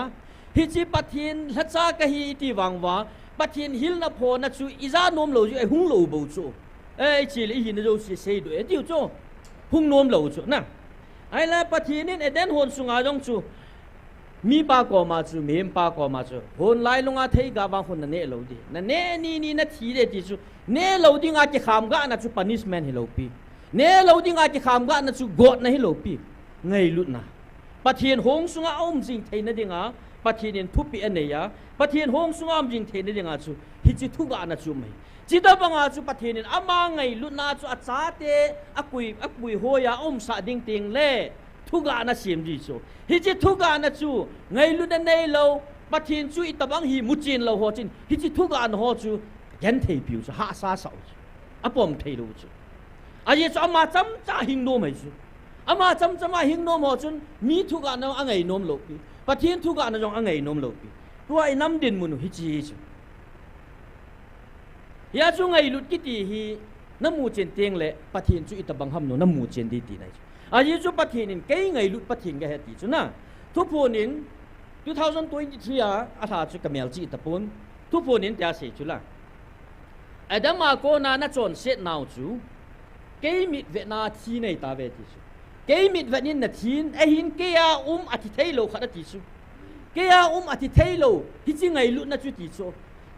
ฮิจิปะทีนลัดซากะฮีติวังวาปะทีนฮิลนาพอนะจูอิซานมโลจูไอหุงโลบูจูไอจิลิฮินโลสิเซดูไอติวจูหุงนมโลจูนะไอละปะทีนินไอเดนฮอนสุงาจงจูมีปากอมาจูมีมปากอมาจูฮอนไลลงอาเทกาวังฮอนนะเนโลดีนะเนนี่นะทีเดติจูเนโลดิงอากิขามกะนะจู punishment ฮิโลปีเนโลดิงอากิขามกะนะจูกอดนะฮิโลปีไงลุนะปะทีนฮงสุงาอมจิงเทนะดิงาปะทีนินทุปีอันเนียปะทีนฮงสุงามจิงเทนดิงาจูฮิจิทุกานะจูไม่จิตาบังอาจูปะทีนินอามาไงลุนาจูอัจฉาเตอกุยโฮยาอมสะดิงติงเล่ทุกานะเสียมจิจูฮิจิทุกานะจูไงลุนันเนโลปะทีนจูอิตาบังฮิมุจินโลโฮจินฮิจิทุกานะโฮจูยันเทปิวจูฮาซาสาวจูอปอมเทโลจูอาเยจูอามาจำจ้าหิงโนไม่จูอามาจำมาหิงโนโฮจุนมีทุกานะอังไงโนมโลปีปะเทียนทุกอันจงอังไงนมโลปีตัวไอ้น้ำดินมุนฮิจิจูยาจงไงลุดกิติฮีน้ำมูเจนเตียงเละปะเทียนจูอิตาบังฮัมโนน้ำมูเจนดีดีนะอายุจูปะเทียนินเกยไงลุดปะเทียนก็เฮติจูนะทุกคนนิน2023อาถาจูกะเมลจีอิตาปุนทุกคนนินเดียเสจูละไอ้ดามาโกนานะจอนเซตนาวจูเกยมิดเวนาทีในตาเวติจูเกยมิดวันนี้นาทีนไอหินเกียอธิเทโลขัดติสุเกียอธิเทโลฮิจิไงลุนะจูติโซ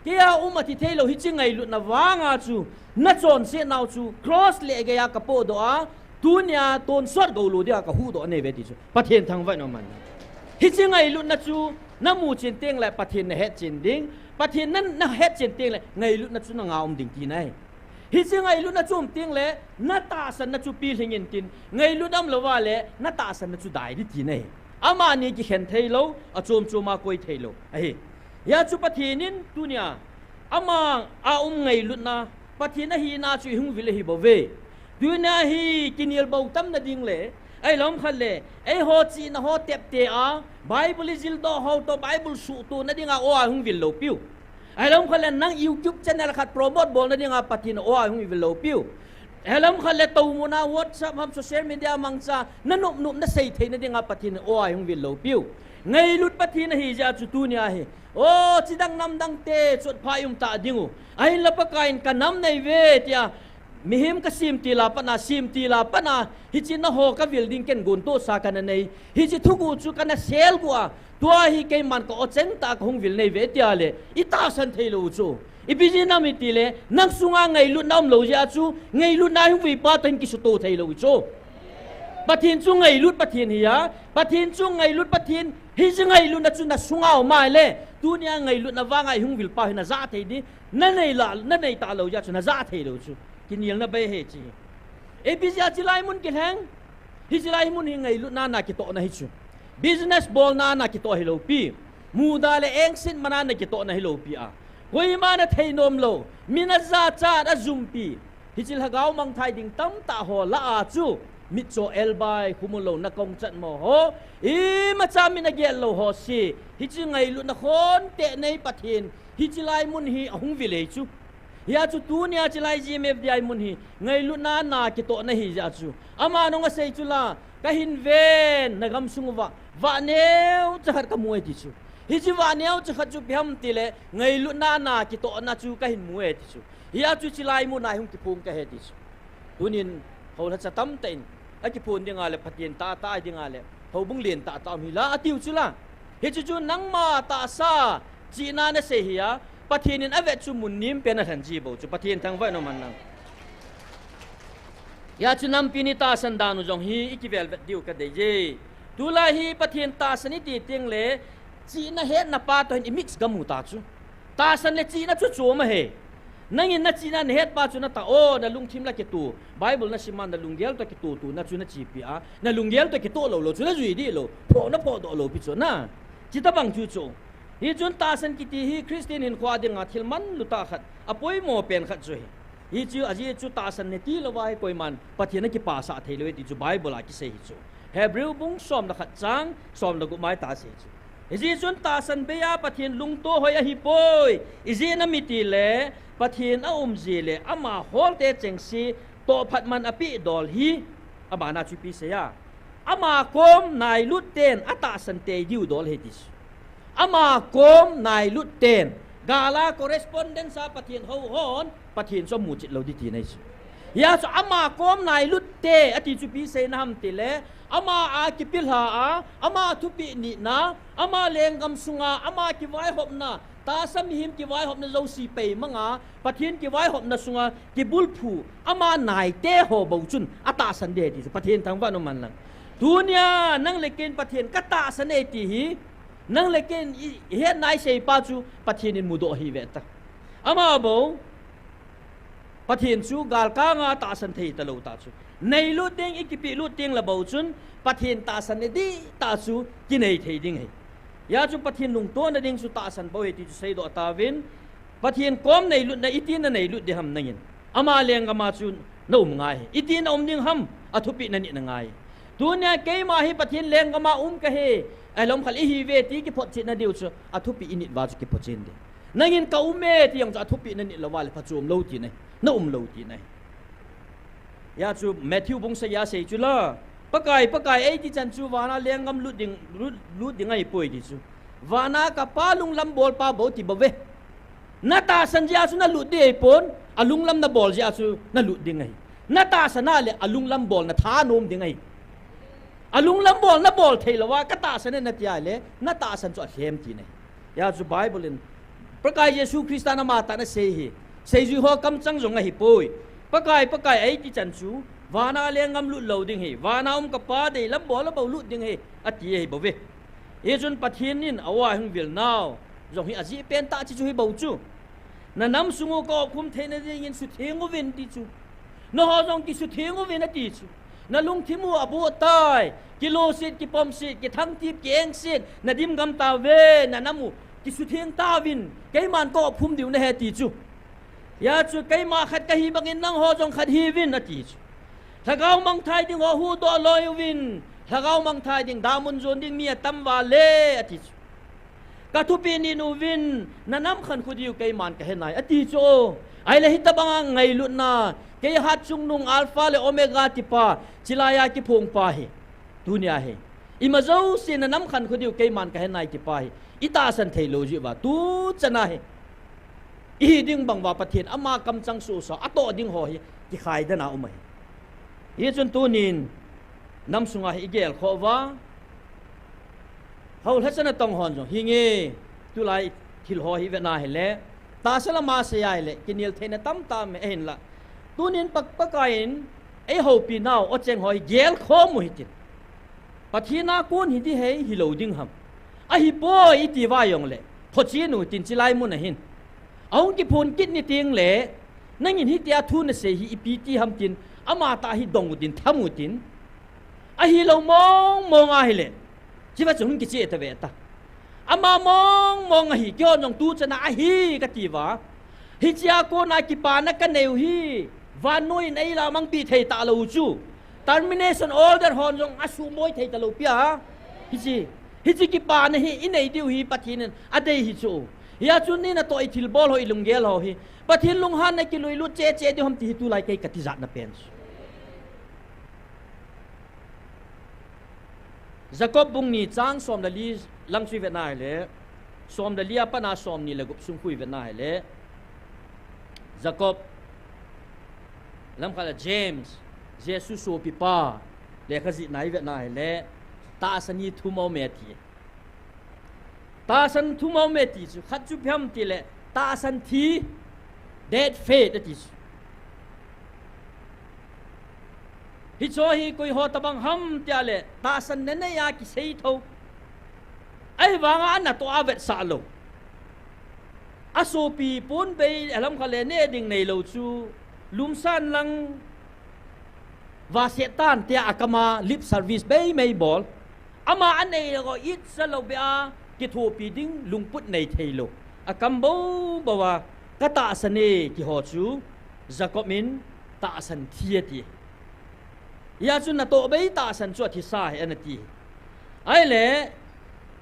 เกียอธิเทโลฮิจิไงลุนะวางอาจูนัจอนเสนาวจูครอสเลกยากระโปดอาตุนยาตนสวดกอลูเดียกะฮูดอเนเวติสุปะเทียนทางไว้นอมันฮิจิไงลุนะจูน้ำมูจินเตียงและปะเทียนเฮดจินดิงปะเทียนนั้นนะเฮดจินเตียงและไงลุนะจูนงาอมดิงตีไนฮิจิไงลุนะจูมเตียงและนาตาสันนะจูปีหิงตินไงลุดำละว่าและนาตาสันนะจูได้ดิตีไนอามานี่กิเห็นเทโลอาโจมมาคุยเทโลไอ้ยาจูปะทีนินตุเนียอามาไงลุนะปะทีนะฮีนาจูหุงวิเลฮิบเวดูนะฮีกินเยลเบาตั้มนะดิงเลไอ้ล้อมขันเลไอ้โฮจีนะโฮเต็บเตะไบเบิลจิลโตโฮโตไบเบิลสูตัวนะดิงโอ้หุงวิลโลปิวไอ้ล้อมขันเลนั่งยูทูบชาแนลขัดโปรโมทบอลนะดิงปะทีนะโอ้หุงวิลโลปิวAlam khale tau muna WhatsApp ham social media mangsa nanup na sei the na dinga patin o ayong vilo piu ngai lut patin hi ja chu tu nya hi o chidang nam dang te chot pha yung ta dingu ai la pa kain kanam nei ve tia mihim ka sim tila pana hi chin na ho ka building ken gun to sa kan nei hi chi thugu chu kan sel gua tua hi ke man ko ocheng ta khong vil nei ve tia le ita san thelo chu ibiji na mi tile nang sunga ngai lu nam lo ja chu ngai lu na hu vi pa ten ki su to thelo chu pathin chu ngai lut pathin hi ya pathin chu ngai lut pathin hi chi ngai lu na chu na sunga mai le tu nia ngai lut na wa ngai hung vil pa hi na za thei di na nei ta lo ja chu na za thei lo chu kin yel na be he chi e bizia chi lai mun ki hang hi chi lai mun hi ngai lu na ki to na hi chu business ball na ki to hi lo pi mu da le eng sin mana na ki to na hi lo pi a koi ma na thei nom lo mina za cha da zum pi hi chil hagau mang thai ding tam ta ho la a chu mit cho elbai khumulo na kong chat mo ho i ma cha min na gel lo ho si hi chi ngai lu na khon te nei pathin hi chi lai mun hi ahung vile chu ya chu tu nia chi lai ji me dai mun hi ngai lu na ki to na hi ja chu ama no nga sei chu la ka hin ven na gam sungwa wa neu chakhat ka muai ti chu hi chi wa neu chakhat chu pham ti le ngai lu na ki to na chu ka hin muai ti chu ya chu chi lai mu na hung ki phum ka he ti chu tunin ho la cha tam ten a ki phun dinga le patien ta dinga le ho bung lien ta mi la atiu chu la hi chu nang ma ta sa chi na na se hiya pathianin avet chu mun nim pe na than ji bo chu pathian thang vai no man nang ya chu nam pinita sandanu jong hi ikivel vet diu ka de je tu la hi pathian ta sani ti ting le chi na he na pa to in mix gamu ta chu ta san le chi na chu chu ma he nangin na chi na het pa chu na ta o na lung thim la ke tu bible na siman na lunggel to ke tu na chu na chi pi a na lunggel to ke to lo chu na zui di lo pho na pho do lo pi chu na chi ta bang chu chu hi chun ta san ki ti hi christian in khwa ding a thil man lu ta khat apoi mo pen khat chu hi chu aji chu ta san ne ti lo wai koi man pathian ki pa sa thei lo ti chu bible a ki se hi chu hebrew bung som na khat chang som na gu mai ta se chu hi chun ta san be ya pathian lung to hoi a hi poi izi na mi ti le pathian a ji le ama hol te cheng si to phat man api dol hi abana chu pi se ya ama kom nai lut ten ata san te diu dol he ti ama kom nai lut ten gala correspondence sa pathian ho hon pathian so mu chit lo di ti nai ya so ama kom nai lut te ati chu pi se nam ti le ama a ki pil ha a ama thu pi ni na ama lengam sunga ama ki vai hop na ta sam him ki vai hop na zo si pe manga pathian ki vai hop na sunga ki bul phu ama nai te ho bo chun ata san de ti pathian thang wa no man lang dunia nang leken pathian kata san e ti hi nang leken he nai sei pa chu pathian in mudo hi ve ta ama bo pathian chu gal ka nga ta san thei ta lo ta chu nei lu ding ikipi lu ting la bo chun pathian ta san ne di ta chu ki nei thei ding he ya chu pathian lung to na ding chu ta san bo he ti chu sei do ta win pathian kom nei lu na itin na nei lu de ham nangin ama leng ama chu no ngai itin om ding ham athupi na ni na ngai dunia ke ma hi pathian leng ama ka he alom khali hi ve ti ki phot chin na diu chu athupi init ba chu ki phot chin de nangin ka ume ti yang chu athupi na ni lawal phachum lo ti nei na lo ti nei ya chu Matthew bung sa ya sei chu la pakai ai ti chan chu wana lengam lu ding ai poi ti chu wana ka palung lam bol pa bo ti bave na ta san ja chu na lu de pon alung lam na bol ja chu na lu ding ai na ta sana le alung lam bol na tha nom ding ai alung lam bol na bol thei lawa ka ta san na tia le na ta san chu hem ti nei ya chu bible in pakai Yesu Krista na ma ta na sei hi sei ju ho kam chang jong ai poi pakai ai ti chan chu wana lengam lu lo ding he wana ka pa de lam bol la bo lu ding he ati he bo ve e jun pathian in awa hung vil naw jong hi aji pen ta chi chu hi bo chu na nam sungo ko khum theina ding in su thengo ven ti chu no ho jong ki su thengo ven ati chu na lung thimu abu tai kilo sit ki pom sit ki thang tip ki eng sit na dim gam ta ve na namu ki su theng ta vin kai man ko phum diu na he ti chu ya chu kai ma khat ka hi bangin nang ho jong khat hi vin ati chu thagau mang thai ding ho hu do loi win thagau mang thai ding damun zon ding mia tam wa le ati chu ka thu pi ni nu win na nam khan khu diu kai man ka he nai ati chu ai le hita banga ngai lut na ke hat chung nung alpha le omega ti pa chilaya ki phung pa he dunia he imazo sin na nam khan khu diu kai man ka he nai ti pa he ita san thei lo ji wa tu chana he i ding bang wa pathian ama kam chang su so ato ding ho hi ki khai da na umai ye chun tunin nam sunga hi gel khowa hol hasana tong hon jo hinge tu lai thil ho hi vena hele ta sala ma se ai le kinil thena tam tam me hen la tunin pak pakain ei ho pi naw o cheng hoi gel kho mu hitin pathina kun hi di hei hi lo ding ham a hi bo i ti wa yong le phochi nu tin chilai mu na hin aung ki phun kit ni ting le nangin hi tia thu na se hi ipi ti ham tin ama ta hi dong din thamu tin a hi lo mong mong a hi le chiwa chung ki che ta ve ta ama mong mong a hi kyo nong tu chana a hi ka ti wa hi chia ko na ki pa na ka neu hi van noi nei la mang pi thei ta lo chu termination order hon jong asu moi thei ta lo pia hi chi ki pa na hi inei diu hi pathin a dei hi chu ya chun ni na to i thil bol hoi lung gel ho hi pathin lung han na ki lui lu che che di hom ti tu lai kai ka ti zat na pen Jacob bung ni chang som da li lang chui ve na le som da lia pa na som ni le gup sung kui ve na le Jacob lam khala James Jesus so pi pa le khazi nai ve na le ta sani thu mau me ti ta san thu mau me ti chu khat chu pham ti le ta san thi dead faith ti hi cho hi koi ho tabang ham tia le ta san ne ne ya ki sei tho ai wanga na to avet sa lo aso pi pun be alam khale ne ding nei lo chu lum san lang và setan tia akama lip service be mai bol ama anei go it sa lo bia ki thu pi ding lungput nei theilo akam bo bawa kata sane ki ho chu Jacob min ta san thia ti ya chu na to be ta san chu thi sa he anati ai le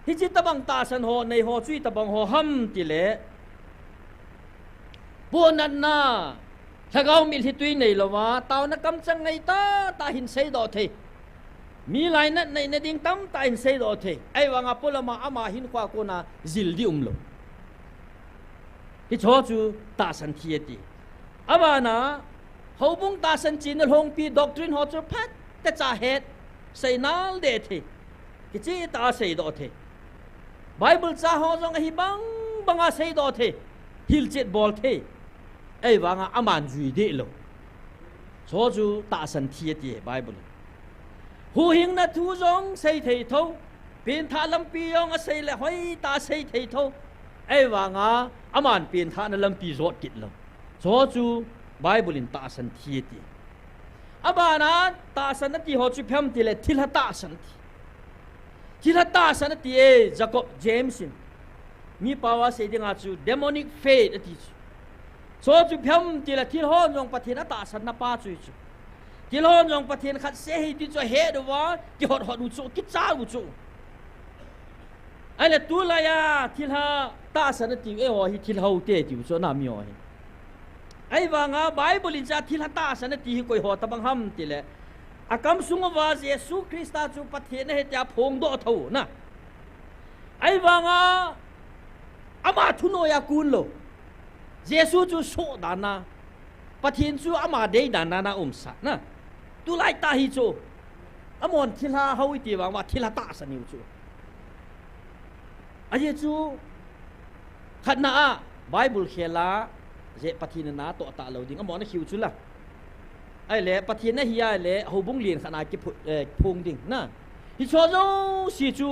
hi chi tabang ta san ho nei ho chui tabang ho ham ti le bonan na thagau mil hi tui nei lowa taw na kam chang nei ta hin sei do the mi lai na nei na ding tam ta hin sei do the ai wanga polama ama hin kwa ko na zil di lo hi cho chu ta san thia ti abana hobung ta san chin hong pi doctrine ho chu phat ta cha het sei nal de the ki chi ta sei do the bible cha ho jong hi bang banga sei do the hil chet bol the ai wanga aman zui de lo cho chu ta san thia ti bible hu hing na thu jong sei thei tho pin tha lam pi yong a sei le hoi ta sei thei tho ai wanga aman pin tha na lam pi zot kit lo cho chu bible in ta san thia ti abana ta san ti ho chu pham ti le thil ha ta san ti thil ha ta san ti e Jacob James mi pawa sei dinga chu demonic faith ati so chu pham ti la thil hon jong pathin ta san na pa chu chu thil hon jong pathin khat se hi ti chu he do wa ki hot hot u chu ki cha u chu ai le tu la ya thil ha ta san ti e ho hi thil ho te ti chu na mi ho ai wanga bible in cha thil ha ta san ti hi koi ho tabang ham ti le akam sunga wa Jesu Krista chu pathin he ta phong do tho na ai wanga ama thuno ya kun lo Jesu chu so dana pathin chu ama dei dana na sa na tu lai ta hi chu amon thila hawi ti wa thila ta saniu chu aje chu khatna a bible khela je pathin na to ta lo ding amon na khiu chu la ai le pathin na hiya le hobung lien khana ki phung ding na hi cho zo si chu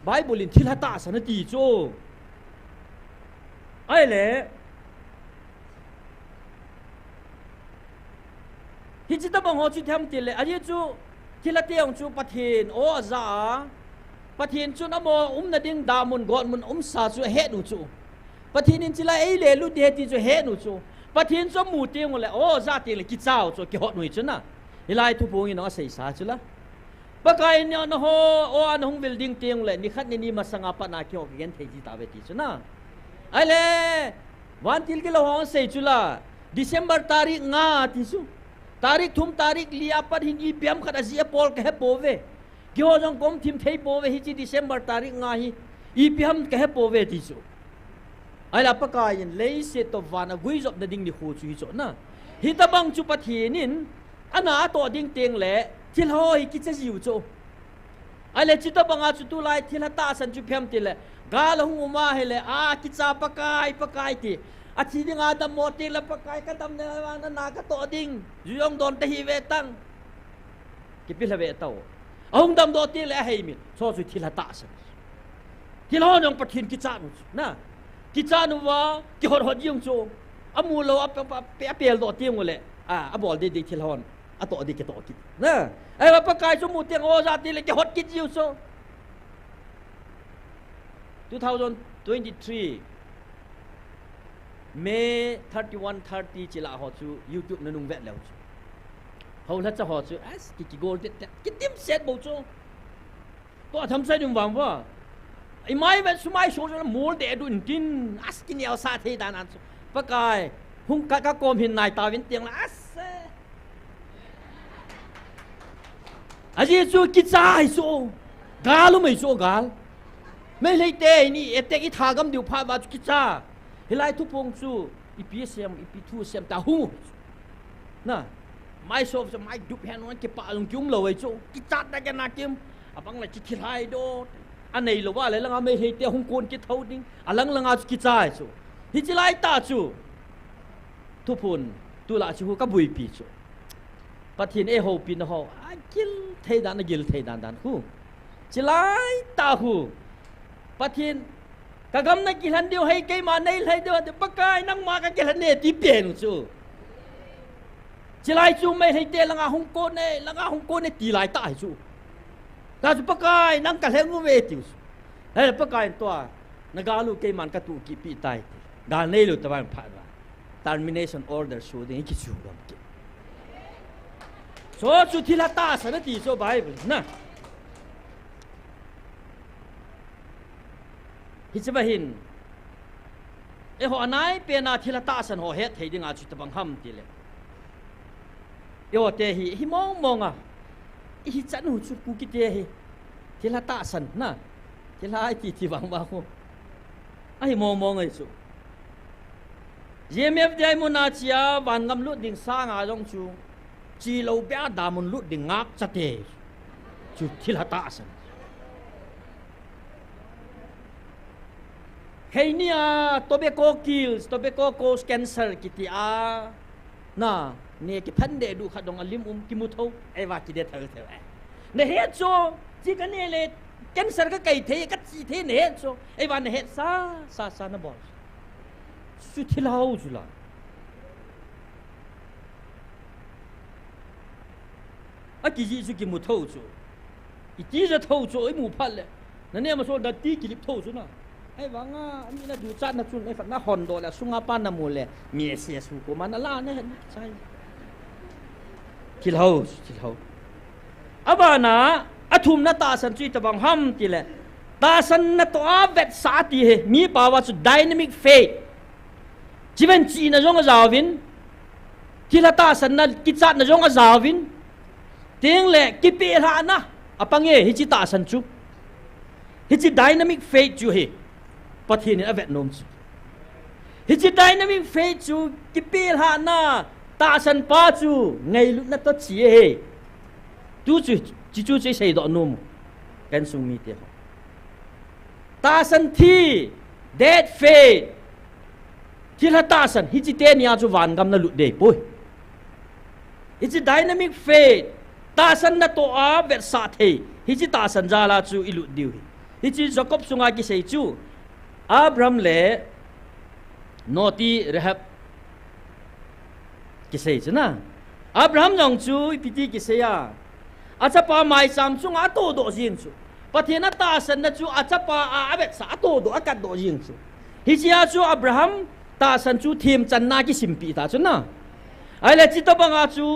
bible in thila ta san ti chu ai le hi chi ta bang ho chu tham ti le aje chu thila te ong chu pathin o za pathin chu na mo na ding da mun gon mun sa chu he nu chu pathin in chila ei le lu de ti chu he nu chu pathin chu mu te ngol le o za ti le ki chao chu ki hot nu chu na hilai thu pung in no sei sa chu la pakai ni no ho o an hong building te ngol le ni khat ni ma sanga pa na ki ho gen thei ji ta ve ti chu na ai le wan til ki lo hong sei chu la December tarik nga ti su tarik thum tarik lia par hin i piam khat azia pol ka he pove kyo jong kom thim thei pove hi chi December tarik nga hi i piam ka he pove ti chu ai la pakai in lei se to wana gui job na ding ni khu chu hi chu na hi ta bang chu pathianin ana to ding teng le thil hoi ki cha jiu cho ai le chi ta banga chu tu lai thil ta san chu phem ti le ga la hu ma he le a ki cha pakai ti a chi ding a da mo ti la pakai ka dam ne wa na ka to ding ju yong don te hi ve tang ki pi la ve tao ông đam do ti le hei mi so chu thil ta san thil ho nong pathin ki cha nu na ki cha nu wa ki hot yong cho amu lo ap pe do ti ngole a bol de thil hon a to di ki to ki na ai ba pakai chu mu tiang o za ti le ki hot ki jiu so 2023 May 31-30 chỉ là họ chú YouTube nó nung vẹn lèo chú hầu hết cho họ chú cái gold cái tim set bầu chú có thầm sai đừng vàng quá ai mai vậy số mai số nó mua để đun tin cái nẻo sa thế đàn ăn bác cái hung các com hiện nay tao viên tiếng là gì chú cái trái số gà luôn mấy số gà mấy lấy tê ni ete cái thà gam điều pha vào cái trái hilai thu pong chu ipsem ipi sem ta hu na mai so mai dup han on ke pa long kyum lo ai chu ki chat da na kim abang la chi khilai do anei lo wa le langa me he te hung kon ki thau ding alang langa ki chai chu hi chi lai ta chu thu pun tu la chu ka bui pi chu pathin e ho pin ho a kil thei dan na gil thei dan hu chi lai ta hu pathin kagam na kilan dio hay kay manay lay dio de bakay nang maka kilan ne ti pen su chilai chu mai hay te langa hong ko ne ti lai ta su ta su bakay nang kaleng mu ve ti su hay bakay to nagalu kay man ka tu ki pi tai ga nei lu taban pha ba termination order su de ki chu ram ki so chu thila ta sa na ti so bible na hi cha hin e ho anai pe na thila ta san ho het thei ding a chu tabang ham ti le yo te hi mong a hi chan hu chu ku ki te hi thila ta san na thila ai ti wang ba ko ai mong ai chu yemef dai mo na chia van ngam lut ding sa nga jong chu chi lo bia da mun lut ding ngak cha te chu thila ta san hey nia tobacco kills tobacco cause cancer kiti a na ne ki phande du khadong alim ki mu tho ai wa ki de thal the ne he cho chi ka ne le cancer ka kai the ka chi the ne he cho ai wa ne he sa na bo su thilau chu la a ki ji su ki mu tho cho i ti za tho cho ai mu phat le na ne ma so da ti ki lip tho chu na ai vang a mi na du chat na chun ai fat na hon do la sunga pan na mu le mi se su ko man la ne sai kil ho abana athum na ta san chi tabang ham ti le ta san na to a vet sa ti he mi pa wa chu dynamic faith jiven chi na jong a zawin kila ta san na ki chat na jong a zawin ting le ki pe ha na apange hi chi ta san chu hi chi dynamic faith chu he pathin a vet nom chu hi chi dynamic faith chu ki pe ha na ta san pa chu ngai lu na to chi he tu chu chi sei do nom kan sung mi te ta san thi dead faith thila ta san hi chi te nia chu van gam na lu de poi hi chi dynamic faith ta san na to a vet sa the hi chi ta san za la chu ilu diu hi chi jacob sunga ki sei chu Abraham le noti rehab ki sei chana Abraham jong chu piti ki sei ya acha pa mai sam chung a to do jing chu pathena ta san na chu acha pa a abet sa to do akat do jing chu hi chia chu Abraham ta san chu thim chan na ki simpi ta chana ai le chi to banga chu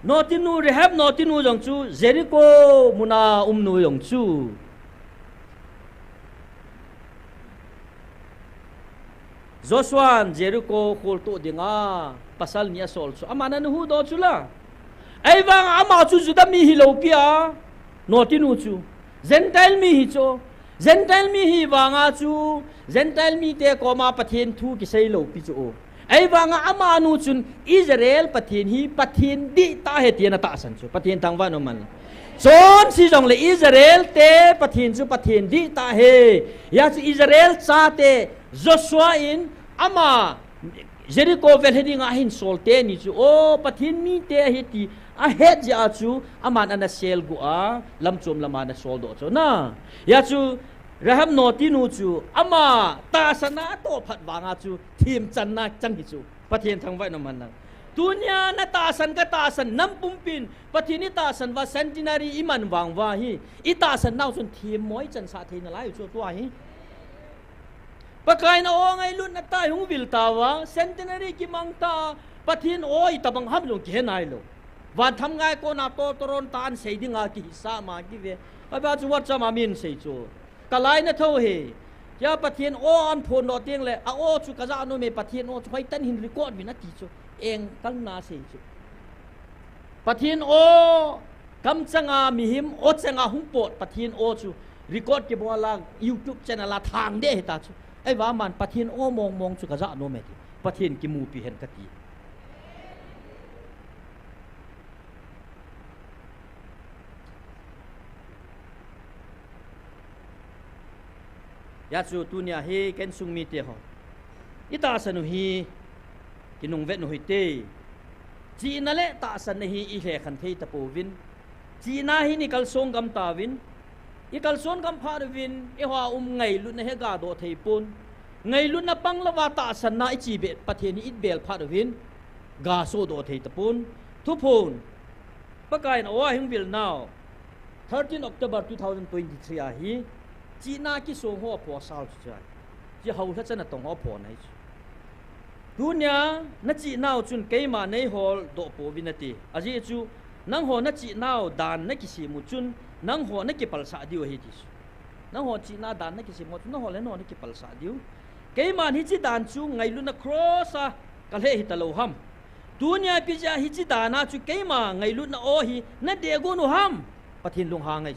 noti nu rehab noti nu jong chu Jericho muna nu jong chu Joshua Jericho khol to dinga pasal nia sol chu amana nu hu do chu la ai wang ama chu juda mi hi lo pia notinu chu gentile mi hi cho gentile mi hi wanga chu gentile mi te ko ma pathen thu ki sei lo pi chu ai wanga ama nu chun Israel pathin hi pathin di ta he tian ta san chu pathin thang wa no man chon si jong le Israel te pathin chu pathin di ta he ya chu Israel cha te Joshua in ama Jericho vel hedi nga hin solte ni chu o pathin mi te he ti a het ja chu aman ana sel gu a lamchom lamana sol do chu na ya chu raham noti nu chu ama ta sana to phat wanga chu thim chan na chan hi chu pathin thang vai no man na dunya na ta san ka ta san nam pumpin pathini ta san wa centenary iman wang wa hi I ta san nau chun thim moi chan sa thein lai chu to hi pakai na o ngai lut na ta hung vil ta wa centenary ki mang ta pathin oi tabang ham lo ke nai lo van tham ngai ko na to toron tan sei dinga ki sa ma ki ve ba chu wat cha ma min sei chu kalai na tho he ya pathin o an phon do tiang le a o chu ka za no me pathin o choi tan hin record bi na ti chu eng kal na sei chu pathin o kam changa mi him o changa hung pot pathin o chu record ke bola YouTube channel la thang de he ta chu ai wa man pathin o mong mong chu ka za no me ti pathin ki mu pi hen ka ti ya chu tunia he ken sung mi te ho ita sanu hi kinung vet no hi te chi na le ta san hi I he khan thei ta po vin chi na hi ni kal song gam ta vin I kal song gam pha vin e wa ngai lu na he ga do thei pun ngai lu na pang lawa ta san na I chi be pathe ni it bel pha vin ga so do thei ta pun thu phun pakai na wa hing bil now 13 October 2023 a hi chi na ki so ho po sao chu chai chi hau tha chana tong ho po nai dunya na chi nau chun ke ma nei hol do po vinati aji chu nang ho na chi nau dan na ki si mu chun nang ho na ki pal sa diu hi ti nang ho chi na dan na ki si mu chun ho le no na ki pal sa diu ke man hi chi dan chu ngai lu na cross a ka le hi ta lo ham dunya pi ja hi chi dana chu ke ma ngai lu na o hi na de go no ham pathin lung ha ngai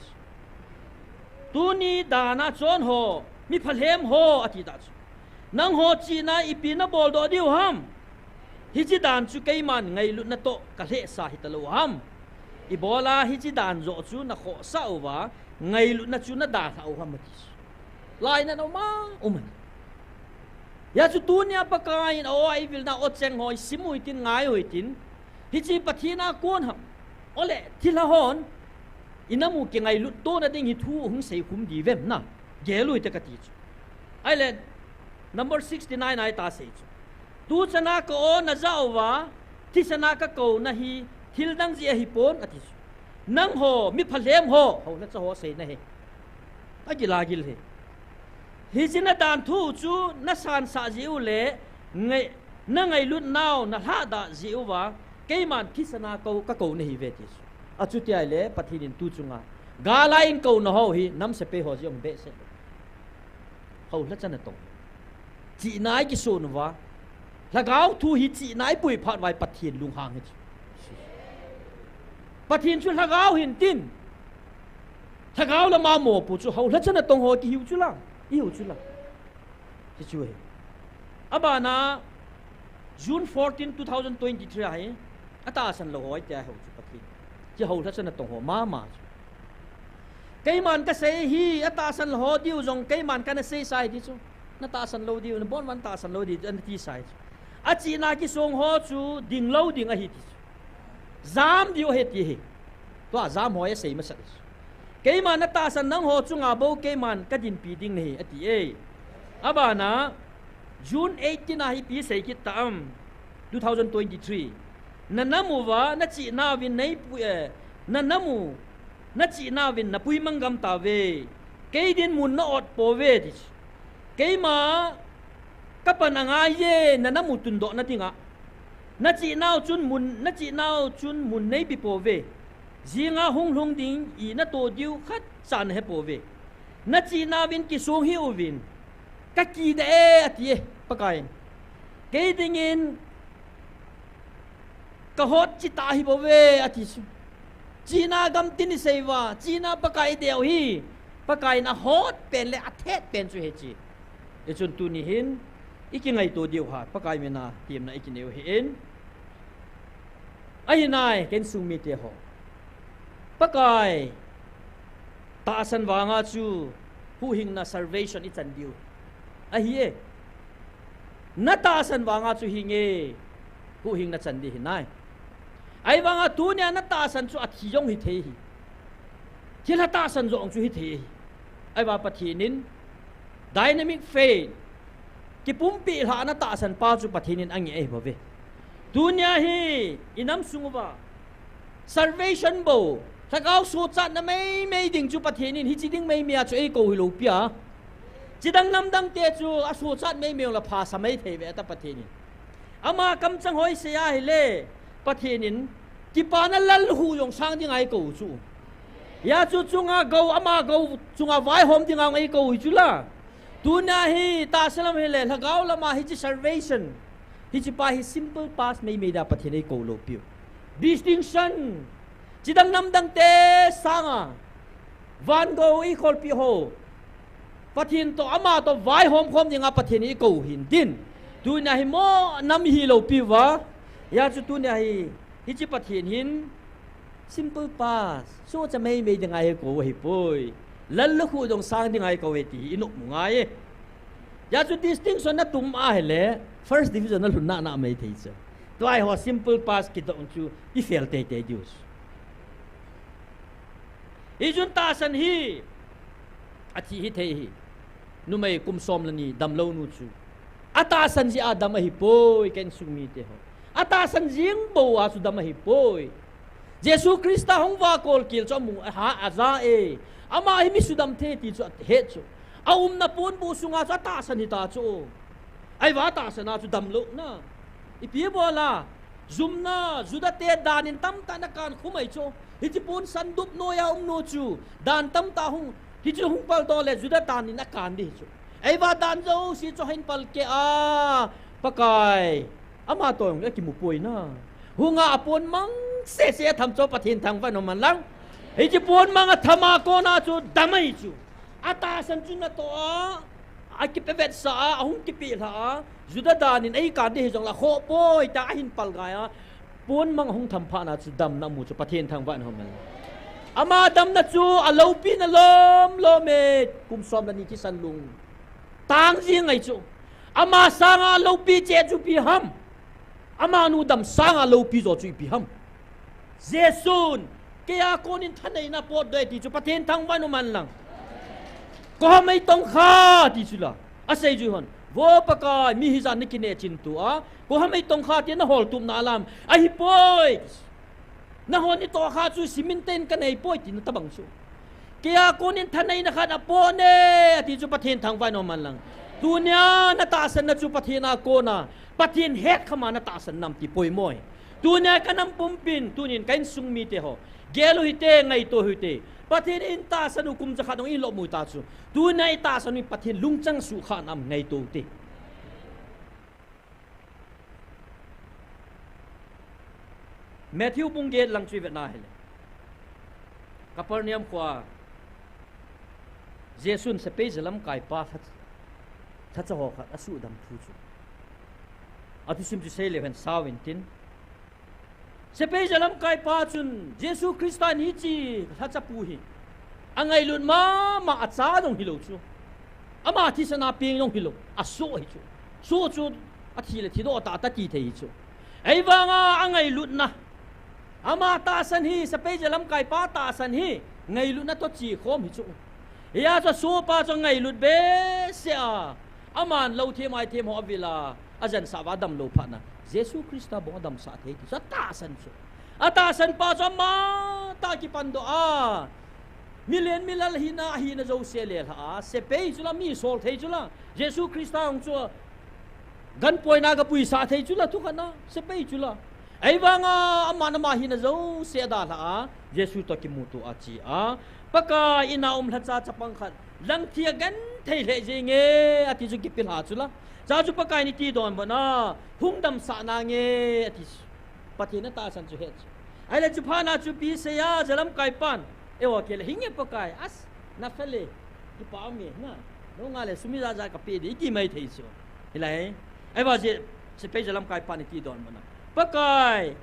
tuni dana chon ho mi phalem ho ati da nang ho chi na ipi na bol do diu ham hi chi dan chu kei man ngai lu na to ka le sa hi talo ham I bola hi chi dan zo chu na kho sa wa ngai lu na chu na da tha ham ti lai na no ma man ya chu tunia pakai o ai vil na o cheng hoi simui tin ngai hoi tin hi chi pathina kon ham ole thila hon inamu ke ngai lut to na ding hi thu hung sei khum di vem na gelui te ka ti island number 69 ai ta sei tu chana ko o na zawa thi chana ka ko na hi thil dang ji hi pon ati nang ho mi phalem ho na cha ho sei na he agila gil he hi china dan thu chu na san sa jiu le ngai na ngai lut naw na ha da jiu wa ke man thi chana ko ka ko na hi ve ti achuti ai le pathinin tu chunga gala in ko no ho hi nam se pe ho jong be se ho la chana tong chi nai ki so no wa lagao thu hi chi nai pui phat wai pathin lung hang hi pathin chu lagao hin tin lagao la ma mo pu chu ho la chana tong ho ki hiu chu la hiu chu la chi chu he abana June 14 2023 ai ata san lo hoi ta ho chu pathin chi hầu thắt chân là tổng hồ ma cái màn cái xe hi ta san lo diu dòng cái màn cái xe sai đi chú nó ta san lo diu nó bốn văn ta san lo diu anh ti sai chỉ na cái song ho chú ding lo ding a hi zam diu hết đi to zam hoi xe mà sai cái màn nó ta san nang ho chú ngà bâu cái màn cái din pi ding này ati e abana June 18 na hi pi sei ki tam 2023 na namu wa na chi na vin nei pu na namu na chi na vin na pui mangam ta ve ke din mun na ot po ve ti ke ma ka pananga ye na namu tun do na tinga na chi nau chun mun nei bi po ve zinga hung ding I na to diu khat san he po ve na chi na vin ki song hi u vin ka ki de ati pakai ke ding in ka hot chi ta hi bo ve ati su china gam tin sei wa china pakai deu hi pakai na hot pen le athet pen chu he chi e chun tu ni hin iki ngai to diu ha pakai mena tim na ikineu hin ai nai ken sung mi te ho pakai ta san wanga chu hu hing na salvation i chan diu a hi e na ta san wanga chu hinge hu hing na chan di hinai ai wanga tu nya na ta san chu a thi yong hi the hi thila ta san zong chu hi the ai wa pathinin dynamic faith ki pumpi ha na ta san pa chu pathinin angi e bove dunya hi inam sungwa salvation bo thakau su chat na mai ding chu pathinin hi chi ding mai mia chu e ko hi lo pia chidang nam dang te chu a su chat mai mew la pha samai thei ve ta pathinin ama kam chang hoi se ya hi le pathinin ki pa na lal hu yong sang ding ai ko chu ya chu chunga go ama go chunga vai hom ding ai ko hi chu la dunya hi ta salam hi le thakau lama hi chi salvation hi chi pa hi simple pass mai da pathinai ko lo piu distinction chidang nam dang te sanga van go i khol pi ho pathin to ama to vai hom khom dinga pathini ko hin din tu na hi mo nam hi lo pi wa ya chu tu na hi chi pathin hin simple pass so cha mai dinga hi ko hi poi lal lu khu dong sang dinga hi ko ti inu ngai ya chu distinction na tum a hele first division na lunna na mai thei cha to ai ho simple pass ki dong chu i fail te dius ijun ta san hi achi hi thei hi nu mai kum som lani dam lo nu chu ata san ji adam hi poi ken sumi te ho ata san jing bo a su dam hi poi jesu krista hong wa kol kil cho mu ha aza e ama hi mi su dam the ti chu he chu a na pun bu sunga cha ta san hi ta chu ai wa ta san na chu dam lo na i pi bola zumna zuda te danin tam ta na kan khumai chu hi chi pun san dup no ya no chu dan tam ta hung hi chu hung pal to le juda tan ni na kan di chu ai wa dan zo si cho hin pal ke a pakai ama to yong ki mu poi na hunga apon mang se tham cho pathin thang va no man lang hi chi pun mang thama ko na chu damai chu ata san chu na to a ki pe vet sa hung ki pi la juda danin ai kan di jong la kho poi ta hin pal ga ya pun mang hung tham pha na chu dam na mu chu pathin thang va no man ama dam na chu alo pi na lom me kum som la ni ki san lung tang ji ngai chu ama sanga lo pi che chu pi ham ama nu dam sanga lo pi zo chu pi ham jesun ke a konin thanai na pot doi ti chu pathin thang va no man lang ko mai tong kha ti chu la asai ju hon wo pakai mi hi zan ni ki ne chin tu a ko mai tong kha ti na hol tum na lam a hi poi na hon ito kha chu siminten ka nei poi tin tabang chu kaya kunin thanai na khat apone ati chu pathin thang vai no man lang tunya na ta san na chu pathina ko na pathin het khama na ta san nam ti poi moi tunya kanam pumpin tunin kain sung mi te ho gelo hite ngai to hite pathin in ta san kum cha khatong in lo mu ta chu tunya i ta san in pathin lungchang su kha nam ngai to te Matthew bung get lang chui vet na hele Capernaum kwa Jesun se pe jalam kai pa that cha ho khat asu dam thu chu atu sim chu sei leven sawin tin se pe jalam kai pa chun Jesu Krista ni chi that cha pu hi angai lun ma acha dong hilo chu ama thi sana ping dong hilo asu hi chu su chu athi le thi do ta ti thei chu ai wanga angai lut na ama ta san hi sa pe jalam kai pa ta san hi ngai lu na to chi khom hi chu ya cho su pa cho ngai lut be sia aman lo the mai the ho vila ajan sa wa dam lo pha na jesu krista bo dam sa the sa ta san chu ata san pa cho ma ta ki pan do a million milal hina zo se le ha se pe chu la mi sol the chu la jesu krista ong chu gan poi na ga pui sa the chu la tu kana se pe chu la ai wanga amana ma hina zo se da la jesu to ki mutu a chi a paka ina tha cha pang khat lang thia gan thei le je nge ati ju ki pil ha chula cha ju paka ni ti don bana hung dam sa na nge ati patina ta san chu he ai le chu pha na chu pi se ya jalam kai pan e wa ke le hinge pakai as na fele ki pa me na no nga le sumi za ka pe de ki mai thei chu hilai ai ba je se pe jalam kai pa ni ti don mana pakai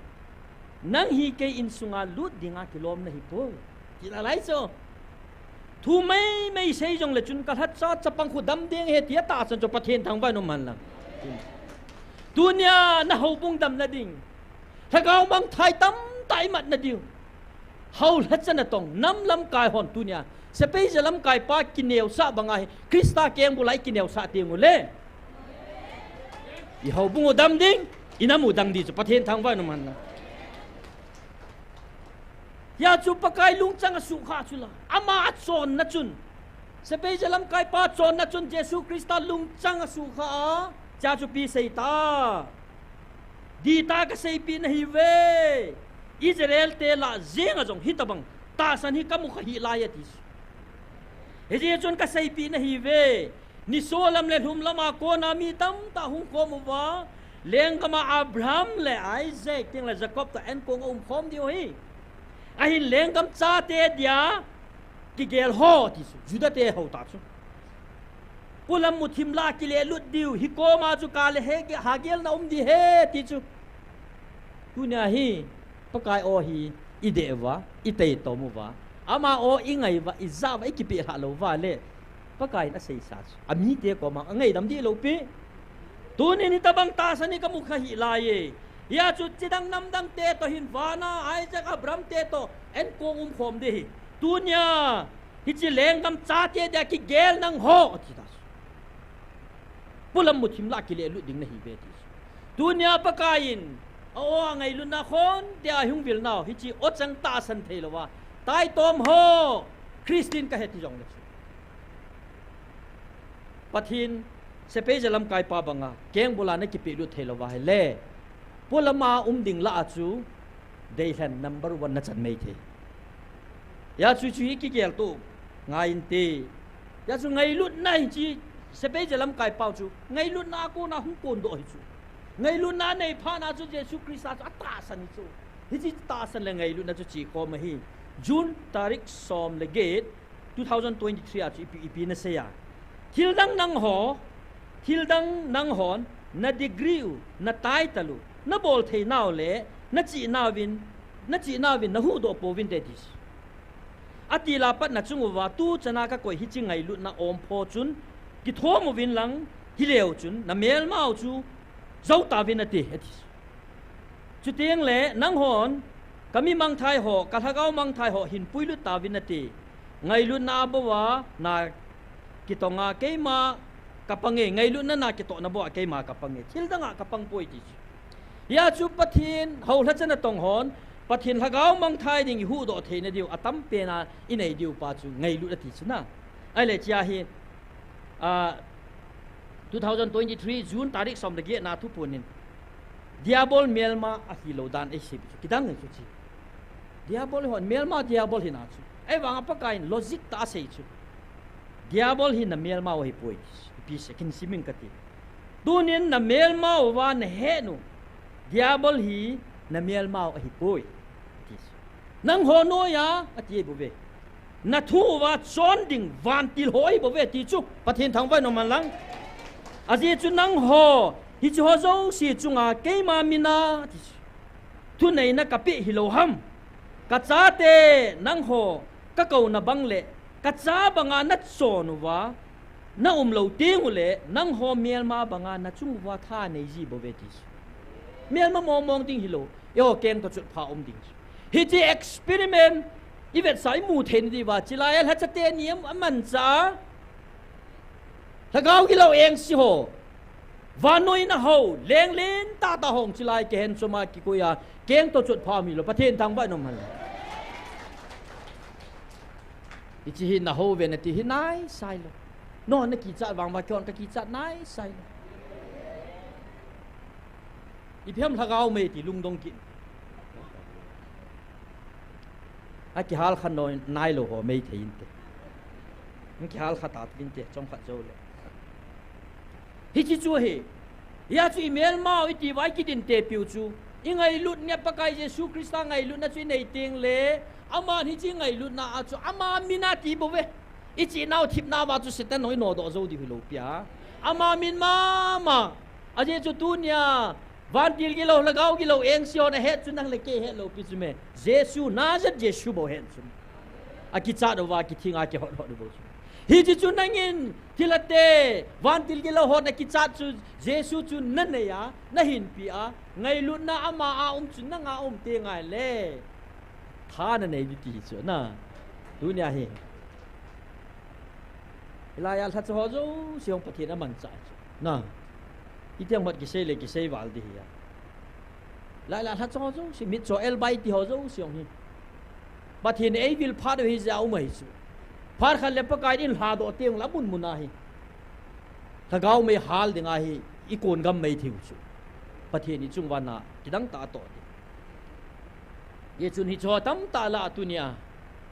nang hi ke in sunga lut dinga kilom na hi po ti la lai so thu mai sei jong le chun ka that cha chapang khu dam ding he tia ta san cho pathen thang vai no man lang dunia na ho bung dam na ding thagao mang thai tam tai mat na diu hau let chan na tong nam lam kai hon dunia se pe jalam kai pa kineu sa bangai krista keng bulai kineu sa tingu le i hau bung dam ding inamu dang di cho pathen thang vai no man lang ya chu pakai lung chang su kha chula ama chon na chun se pe jalam kai pa chon na chun jesu krista lung chang su kha cha chu pi sei ta di ta ka sei pi na hi ve Israel te la zenga jong hitabang ta san hi kamu kha hi la ya ti he je chon ka sei pi na hi ve ni solam le hum lama ko na mi tam ta hung ko mu wa leng kama Abraham le Isaac ting le Jacob ta en ko khom dio hi ahin leng kam cha te dia ki gel ho ti su juda te ho ta su pulam muthim la ki le lut diu hi ko ma chu ka le he ha gel na di he ti chu tu nya hi pakai o hi ide wa ite to mu wa ama o ingai wa iza wa ki pi ha lo wa le pakai na sei sa ami te ko ma ngai dam di lo pi tu ni tabang ta sa ni ka mu kha hi la ye ya chu chidang nam dang te to hin wana Isaac Abraham te to en kong khom de tunya hi chi leng kam cha te da ki gel nang ho ti da pulam muthim la ki le lu ding na hi be ti tunya pakain o ngai lu na khon dia hung vil naw hi chi o chang ta san thei lo wa tai tom ho Christian ka he ti jong le pathin se pe jalam kai pa banga keng bola na ki pe lu thei lo wa le polama ding la chu deihan number 1 na chan mei the ya chu chu ki gel tu ngai te ya chu ngai lut nai chi se pe jalam kai pau chu ngai lut na ko na hung kon do hi chu ngai lut na nei pha na chu Jesu Christ a ta san chu hi chi ta san le ngai lut na chu chi ko ma hi June tarik som le gate 2023 a chi ep na se ya thildang nang hon na degree na title na bol thei naw le na chi nawin na hu do povin te dis ati la pat na chungu wa tu chana ka koi hi chi ngai lu na om pho chun ki thom win lang hi leo chun na mel mau chu zau ta win ati dis chu tiang le nang hon kami mang thai ho ka thagau mang thai ho hin puilu ta win ati ngai lu na bawa na ki tonga keima kapange ngai lu na ki to na bo keima kapange thil danga kapang poi ti ya chu pathin ho la chana tong hon pathin hagau mang thai ding hu do theina diu atam pe na inei diu pa chu ngai lu ti chuna ai le chia hi 2023 June tarik som de ge na thu punin diabol melma a hilo dan e sip kidang ngai chu chi diabol hon melma diabol hina chu ai wang apa kain logic ta sei chu diabol hin na melma wa hi poi pi sekin siming kati tunin na melma wa na he nu diabol hi na miel mau hi poi nang ho no ya ati bu ve na thu wa chon ding van til hoi bu ve ti chu pathin thang vai no man lang aji chu nang ho hi chu ho zo si chunga ke ma mina thu nei na kapi hi lo ham ka cha te nang ho ka kau na bang le ka cha banga na chon wa na lo ting le nang ho miel ma banga na chung wa tha nei ji bu ve ti miel ma mong ding hilo yo ken to chut pha ding hi ti experiment ivet sai mu then di wa chilael ha chate niam aman cha thagau ki lo eng si ho vanoi na ho leng len ta hong chilai ke hen choma ki ko ya keng to chut pha mi lo pathen thang ba nom hal ichi hi na ho ve na ti hi nai sai lo no na ki cha wang ba kyon ka ki cha nai sai lo iphem thagau me ti lungdong ki a ki hal khan no nai lo ho me thein te ki hal khata tin te chong kha zo le hi chi chu he ya chu email mau iti wai ki din te piu chu ingai lut nya pakai Jesu Krista ngai lut na chu nei ting le ama hi chi ngai lut na a chu ama mina ti bo ve ichi nau thip na wa chu sitan noi no do zo di lo pia ama min ma aje chu tu nia van til ki lo lagaw ki lo eng sio na het chu nang le ke het lo pi chu me jesu nazat jesu bo het chu a ki cha do wa ki thinga ki hot hot do chu hi ji chu nangin tilate van til ki lo hot na ki cha chu jesu chu nan ne ya na hin pi a ngai lu na ama a chu na nga te ngai le tha na nei ti chu na tu nia hi Ilaya al hatsa hozo siyong pati na man sa na iti ang mat kisay wal di hiya Ilaya al hatsa hozo si mit so el bay ti hozo siyong hi pati na ay vil pado hi za umay su par khal le pakay in hado tiang labun munahi tagaw may hal di nga hi ikon gam may thiw su pati ni chung wana kidang ta to ye chun hi cho tam ta la tunia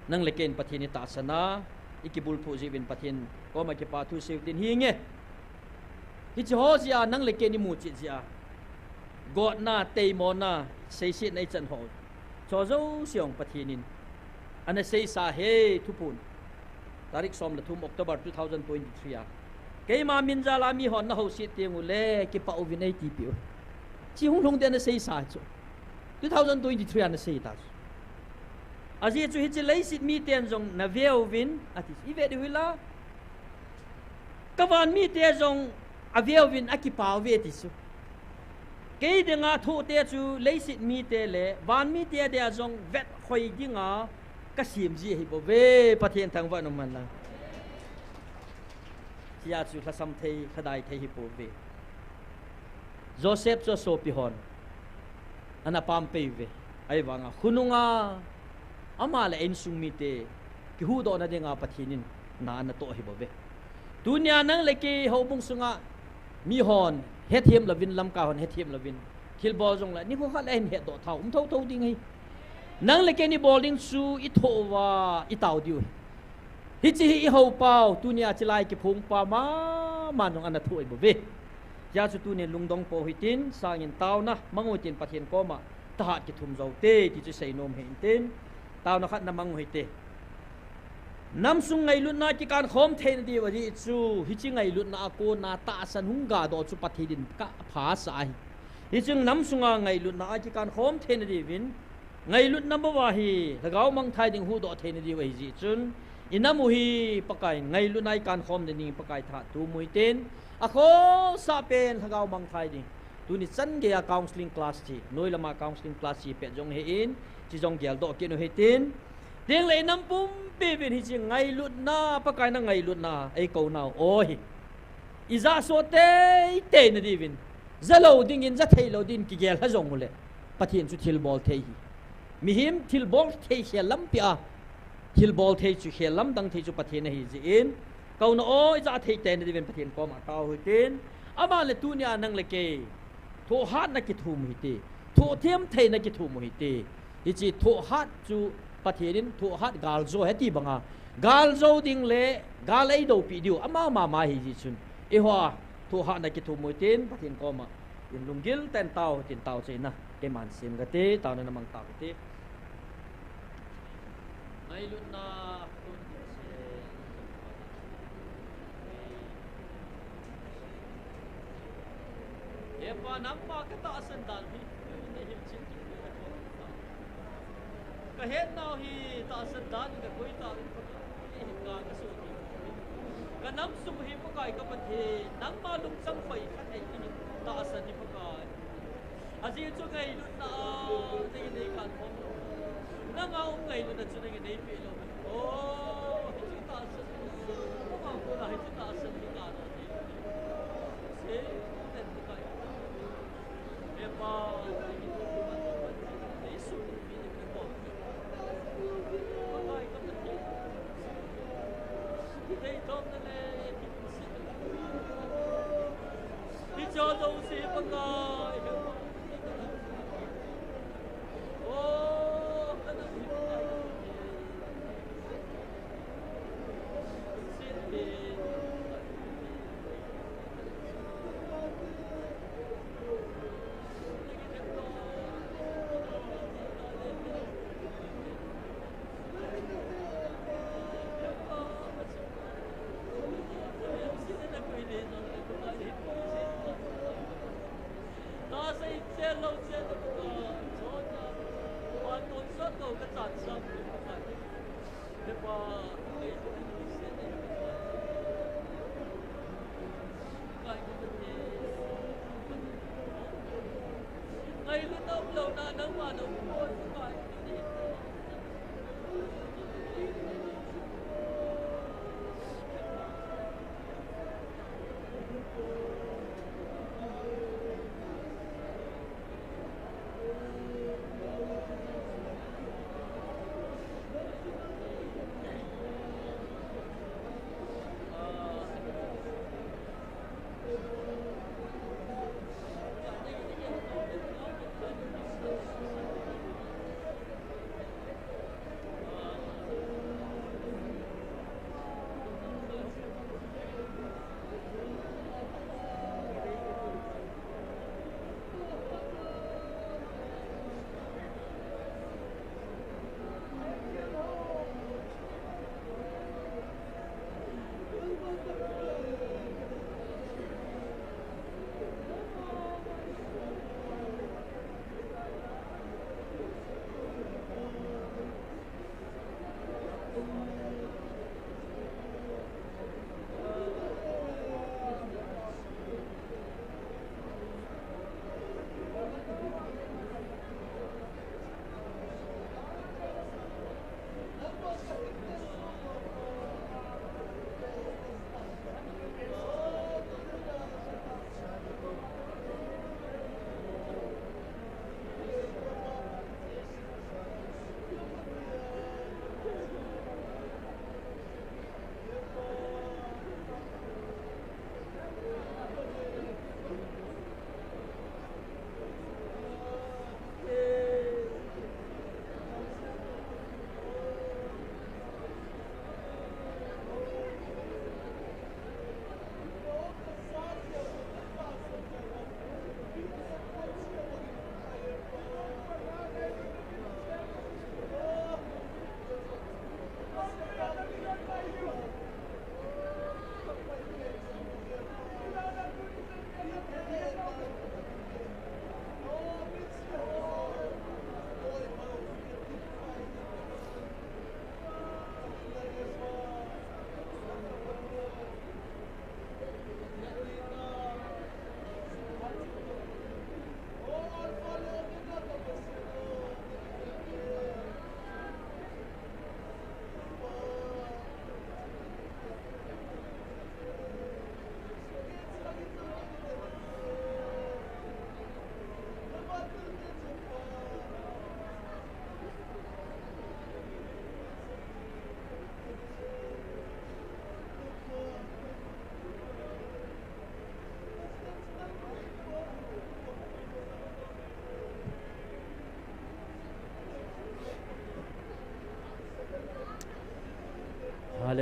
nang leken pati ni ta sana ikibul pu jibin pathin ko ma ke pa thu se tin hi nge hi cho sia nang le ke ni mu chi sia god na te mo na sei sit nei chan ho cho zo siong pathinin ana sei sa he thu pun tarik som la thum october 2023 a ke ma min za la mi hon na ho sit tiang u le ke pa u vin ai ti pi chi hung long den na sei sa cho 2023 ana sei ta Azi chu hi lei sit mi ten jong na veo vin atis I ve de hula kawan mi te jong a veo vin akipaw ve ti su ke de nga thu te chu lei sit mi te le van mi te de jong vet khoi dinga ka sim ji hi bo ve pathen thang wa no man la tia chu khasam thei khadai thei hi po ve Joseph cho so pi hon ana pam pe ve ai wanga khununga ama la en sung mi te ki hu do na de nga pathinin na na to hi bo ve dunya nang le ki ho bung sunga mi hon het hem la vin lam ka hon het hem la vin khil bo jong la ni ko kha len het do thau thau ding hi nang le ke ni bowling su I tho wa I taw diu hi chi hi ho pau dunya chilai ki phung pa ma nong ana thoi bo ve ya chu tu ne lungdong po hi tin sang in taw na mango tin pathin ko ma ta hat ki thum zo te ti chu sei nom hen tin tao nó khát namang hồi tê nam sung ngày luôn na chỉ can khom thêm đi vậy đi chu hi chỉ ngày luôn na cô na ta san hung gà đó chu pat din ka phá sai hi chung nam sung ngày luôn na chỉ can khom thêm đi vin ngày luôn năm ba hi là gạo mang thai ding hu đó thêm đi vậy gì chun inamu hi pakai ngày luôn nay can khom đi pakai tha tu mui tên a kho sa pen là gạo mang thai ding tu ni san ge counseling class chi noi lama counseling class chi pe jong he in chỉ dòng kiểu độ kia nó hết tin tiếng lấy năm bún bê bên hi chỉ ngày luôn na bắt cái na ngày luôn na ấy câu nào ôi iza so tê tê na đi vin za lâu đinh in za thấy lâu đinh kia gel ha dòng mule bắt hiện chú thiel ball thấy mi him thiel ball thấy xe lắm pia thiel ball thấy chú xe lắm đăng thấy chú bắt hiện này gì in câu nào ôi za thấy tê na đi vin bắt hiện có mà tao hết tin ama le tu nia nang le ke tho hat na ki thu mu hi tho thiam thấy na ki thu mu hi ichi tho hat chu pathirin tho hat gal zo heti banga gal zo ding le gal ei do pi diu ama ma hi ji chun e hoa tho hat na ki thu moi ten pathin ko ma in lungil ten tau tin tau che na ke man sim ga te tau na mang tau te ai lut na e pa nam pa ka ta san dal hi ne him chin ka het nào hi ta san dan ka koi ta hi ka ka so ka nam sum hi pa kai ka pathe nam ma lum sam phai kha thai ni ta san ni pa kai aji chu ngai lu na nei nei kan phom na ngau ngai lu na chu nei nei pi lo o hi ta san ko ma ko na hi ta san ni ka no ni se ten kai e pa cho đâu xí bằng ngài ô cái đó thì xin thì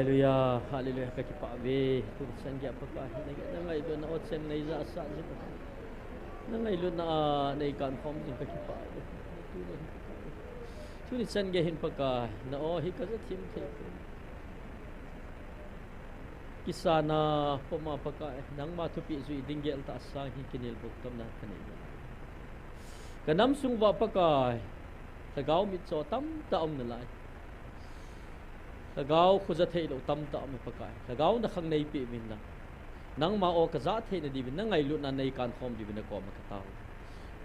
Hallelujah, hallelujah ka kipa ve tu san gya pa ka na ngai do na ot sen nei za sa ji na ngai lu na nei kan khom jin ka kipa tu ni san gya hin pa ka na o hi ka za thim the kisana poma pa ka nang ma thu pi zui dingel ta sa hi kinil buk tam na kanai kanam sung wa pa ka tagaw mit so tam ta om na lai tagaw khuza thei lo tam ta me pakai tagaw na khang nei pi min na nang ma o ka za thei na di bin na ngai lu na nei kan khom di bin na ko ma ka taw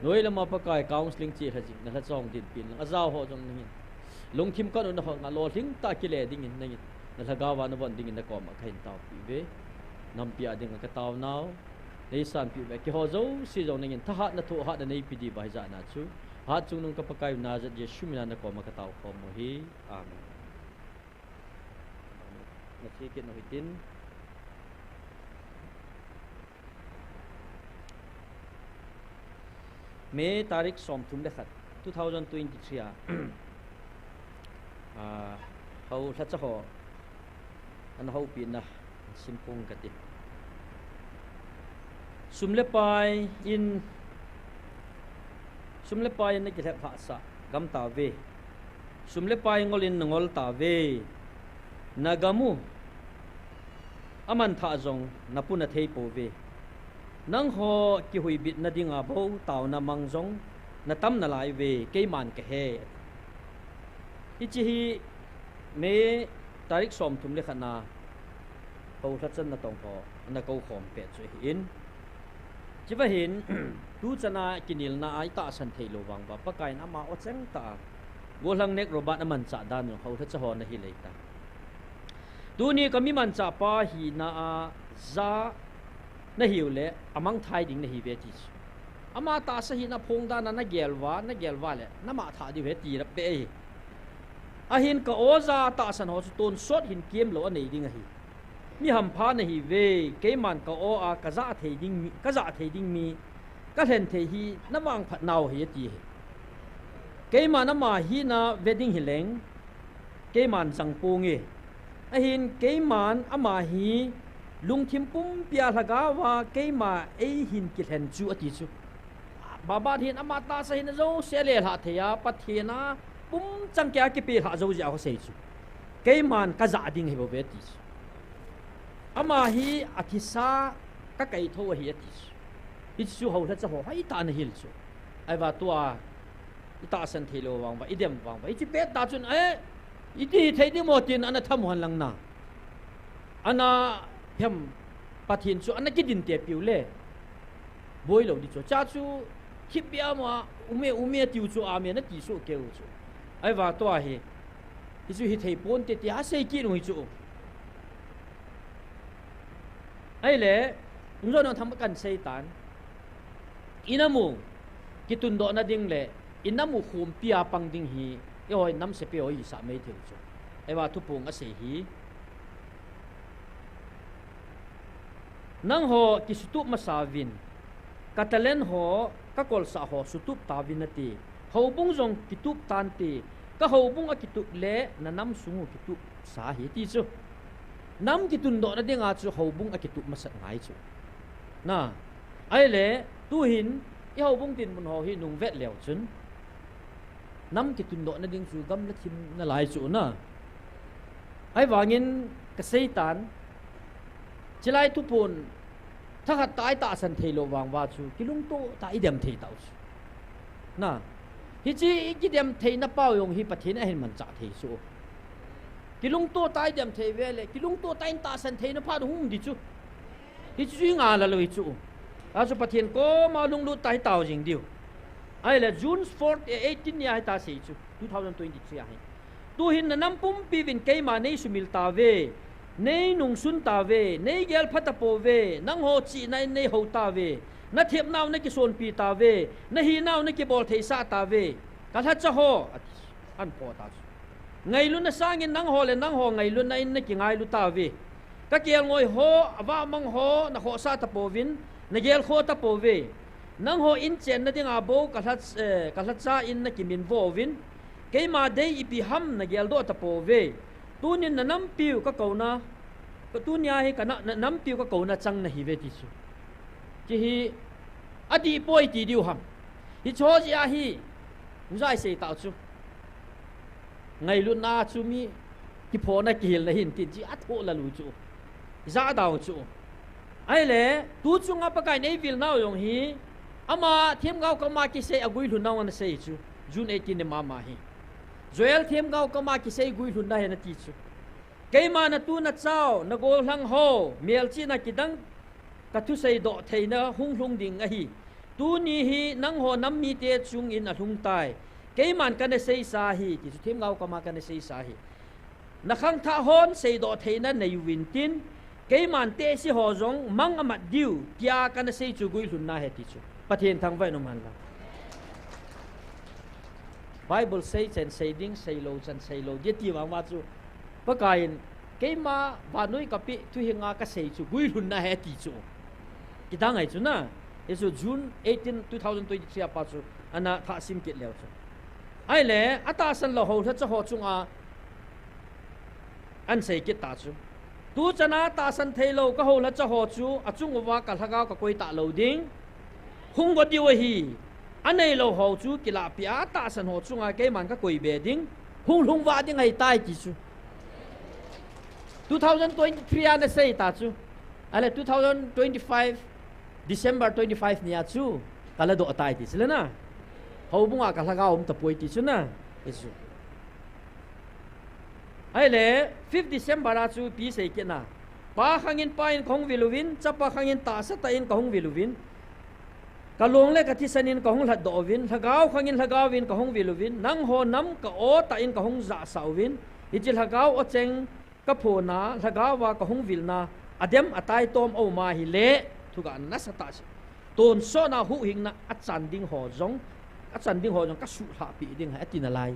noi la ma pakai counseling chi khajik na la chong din pin a zaw ho jong ni lung thim ka no na ho nga lo hling ta ki le ding in nei na lagawa na bon ding in na ko ma khain taw pi ve nam pi a ding ka taw naw nei san pi ve ki ho zo si jong nei tha ha na thu ha na nei pi di bai za na chu ha chung nung ka pakai na za je shumina na ko ma ka taw khom mo hi amen Nasikit na hitin May tarik som thum lekhat 2023 hau thacha ho an hau pin na simpung kati sumle pai na ki thap sa gam ta ve sumle pai ngolin ngol ta ve nagamu aman tha zong napuna thei po ve nang ho ki hui bit na dinga bo taw na mang zong na tam na lai ve ke man ke he ichi hi me tarik som thum le khana ho tha chan na tong ho na ko khom pe chu in chi va hin tu chana kinil na ai ta san thei lo wang ba pakai na ma o cheng ta go lang nek robat aman cha dan ho tha cha ho na hi lei ta tu ni kami man cha pa hi na a za na hiu le amang thai ding na hi ve ti ama ta sa hi na phong da na gelwa le na ma tha di ve ti ra pe a hin ka oza ta san ho ton sot hin kiem lo anei ding hi mi ham pha na hi ve ke man ka o a ka za thei ding mi ka hlen thei hi na wang phat naw hi ti ke man na ma hi na wedding hi leng ke man sang pu nge ahin keiman ama hi lungthim pum pia lagawa keima e hin ki hlen chu ati chu baba hin ama ta sa hin zo sele ha theya pathena pum changkya ki pe ha zo ja ho sei chu keiman ka za ding he bo be ti ama hi athisa ka kai tho hi ati hi chu ho tha cha ho hai ta na hil chu ai wa tua ita san thelo wang ba idem wang ba chi pe ta chun iti thei ni mo tin ana tham han lang na ana hem pathin chu ana kidin te piu le boi lo di chu cha chu khipia ma ume tiu chu a me na ti su ke chu ai wa to hi chu hi thei pon te ti ha sei ki no hi chu ai le ngzo no tham kan sei tan inamu kitun do na ding le inamu khum pia pang ding hi oi nam se pe oi sa mai theu chu ai wa thu pung a se hi nang ho ki sutup masavin katalen ho ka kol sa ho sutup tavinati hobung jong kitup tanti ka hobung a kitup le na nam sungu kitup sa hi ti chu nam kitun do na dinga chu hobung a kitup masat ngai chu na ai le tu hin i hobung tin mun ho hi nung vet leo chun nam ki tun do na ding chu gam la thim na lai chu na ai wangin ka seitan chilai tu pun tha tai ta san thelo wang wa chu kilung to ta idem thei tau chu na hi chi ki dem thei na pau yong hi pathin a hin man cha thei chu kilung to tai dem thei vele kilung to tai ta san thei na pha hum di chu hi chu nga la loi chu a chu pathin ko ma lung lu tai tau jing diu ai là June 4 18 ya ta sei chu 2023 ai tu hin na nam pum pi vin ke ma nei sumil ta ve nei nung sun ta ve nei gel phata po ve nang ho chi nai nei ho ta ve na thiep naw na ki son pi ta ve na hi naw na ki bol thei sa ta ve ka tha cha ho an po ta ngai lu na sangin nang ho le nang ho ngai lu na in na ki ngai lu ta ve ka kiel ngoi ho awa mang ho na ho sa ta po vin na gel kho ta po ve nang ho in chen na ding abo ka hlat cha in na kimin vo vin ke ma dei ipi ham na gel do ta po ve tu nin na nam piu ka ko na ka tu nya hi ka na nam piu ka ko na chang na hi ve ti chu chi hi adi poi ti diu ham hi cho ji a hi zai sei tao chu ngai lu na chu mi ki pho na ki hil na hin ti chi a tho la lu chu za dao chu ai le tu chu nga pa kai nei vil nau yong hi ama thiam gao ka ma ki sei agui lu nau na sei chu June 18 ne mama hi Joel thiam gao ka ma ki sei gui lu na he na ti chu ke ma na tu na chao na gol hlang ho mel chi na ki dang ka thu sei do thei na hung hlung ding a hi tu ni hi nang ho nam mi te chung in a hlung tai ke man ka na sei sa hi ki chu thiam gao ka ma ka na sei sa hi na khang tha hon sei do thei na nei win tin ke man te si ho zong mang amat diu tia ka na sei chu gui lu na he ti chu pathian thang vai no man la Bible say chen say ding say lo chen say lo dia ti wang wa chu pakain keima ba noi ka pi tu hinga ka sei chu gui hun na he ti chu kita ngai chu na esu June 18 2023 pa chu ana tha sim kit leo chu ai le ata san lo ho tha cha ho chunga an sei kit ta chu tu chana ta san thei lo ka ho la cha ho chu achung wa ka thaga ka koi ta lo ding hung go diwa hi anei lo ho chu kila pia ta san ho chunga ke man ka koi be ding hung wa ding ai tai ki chu 2023 ana sei ta chu ale 2025 December 25 nia chu kala do atai ti sila na ho bunga ka laga ta poi ti chu na esu ai le 5 December a chu pi sei ke na pa khangin pain khong viluwin chapa khangin ta sa ta in khong viluwin kalong le ka thisanin ka hong hlat do win lagaw khangin lagawin ka hong viluwin nang ho nam ka o ta in ka hong za sawin ijil lagaw o cheng ka phona lagawa ka hong vilna adem atai tom o ma hi le thuga na sata ton so na hu hing na achan ding ho jong ka su ha pi ding ha atina lai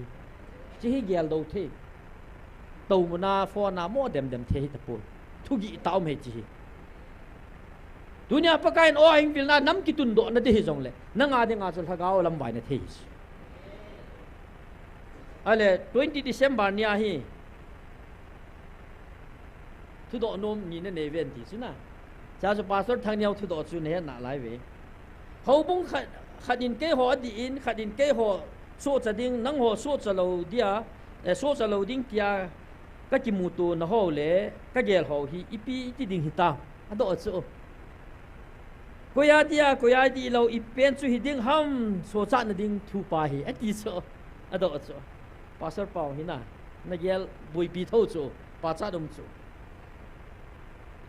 chi hi gel do the to na fo na mo dem the hi ta pu thugi taw me chi dunia pakain o hing vilna nam ki tun do na de hi jong le na nga de nga chul thagaw lam wai na the ale 20 December nia hi thu do nom ni na ne ven ti suna cha so pastor thang nyau thu do chu ne na lai ve ho bung khadin ke ho di in khadin ke ho so cha ding nang ho so cha lo dia so cha lo ding tia ka ki mu tu na ho le ka gel ho hi ipi ti ding hi ta ado chu koya di lo ipen chu hi ding ham so cha na ding thu pa hi ati so ado chu pastor pau hi na gel bui pi tho chu pa cha dum chu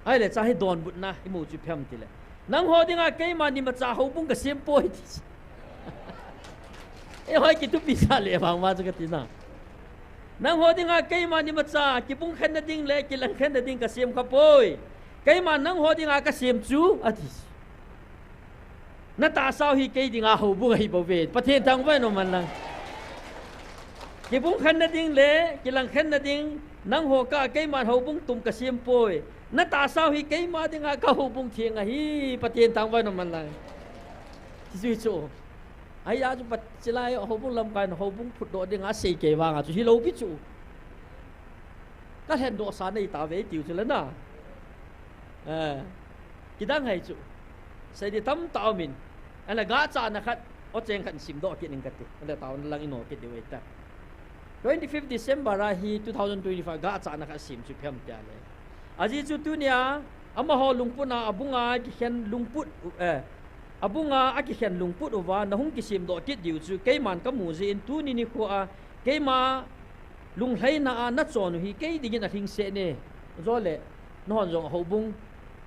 ai le cha hi don but na imu chu phem ti le nang ho dinga ke ma ni ma cha ho bung ka sem poi ti e hoi ki tu pi sa le bang ma chu ka ti na nang ho dinga ke ma ni ma cha ki bung khen na ding le ki lang khen na ding ka sem ka poi ke ma nang ho dinga ka sem chu ati na ta sao hi ke dinga ho bung hi bo ve pathen thang vai no man lang ki bung khen na ding le ki lang khen na ding nang ho ka ke ma ho bung tum ka sem poi na ta sao hi ke ma dinga ka ho bung thieng a hi pathen thang vai no man lang chi chu ai ya chu pat chilai ho bung lam kai ho bung phut do dinga sei ke wa nga chu hi lo pi chu ka hen do sa nei ta ve tiu chu la na ki dang hai chu sai di tam taw min ala ga cha na khat o cheng khan sim do ki ning ka ti ala taw lang ino ki de we ta 25 December ra hi 2025 ga cha na kha sim chu phem ta le aji chu tu nia ama ho lungpuna abunga ki khen lungput abunga aki khen lungput uwa na hung ki sim do ki diu chu ke man ka mu ji in tu ni khu a ke ma lung hlai na a na chon hi ke digin a thing se ne zo le non jong ho bung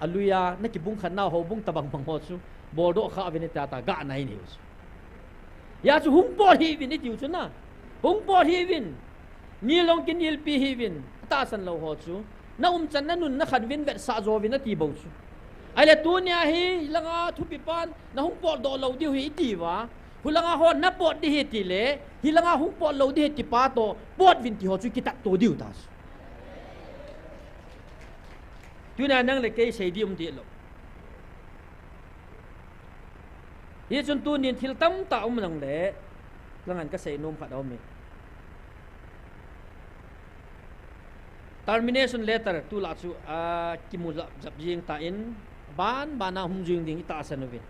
aluya na ki bung khan na ho bung tabang bang ho chu bol do kha vin ta ga nai ni ya chu hung por hi vin diu chu na hung por hi vin ni long kin il pi hi vin ta san lo ho chu na chan na nun na khan vin vet sa zo vin na ti bo chu ai le tu nia hi langa thu pi pan na hung por do lo diu hi ti wa hulanga ho na pot di hi ti le hi langa hung por lo di hi ti pa to pot vin ti ho chu ki tak to diu ta tu na nang le ke sei dium ti lo hi chun tu nin thil tam ta nang le langan ka sei nom phat au me termination letter tu la chu kimu zap jing ta in ban bana hum jing ding ta sanovin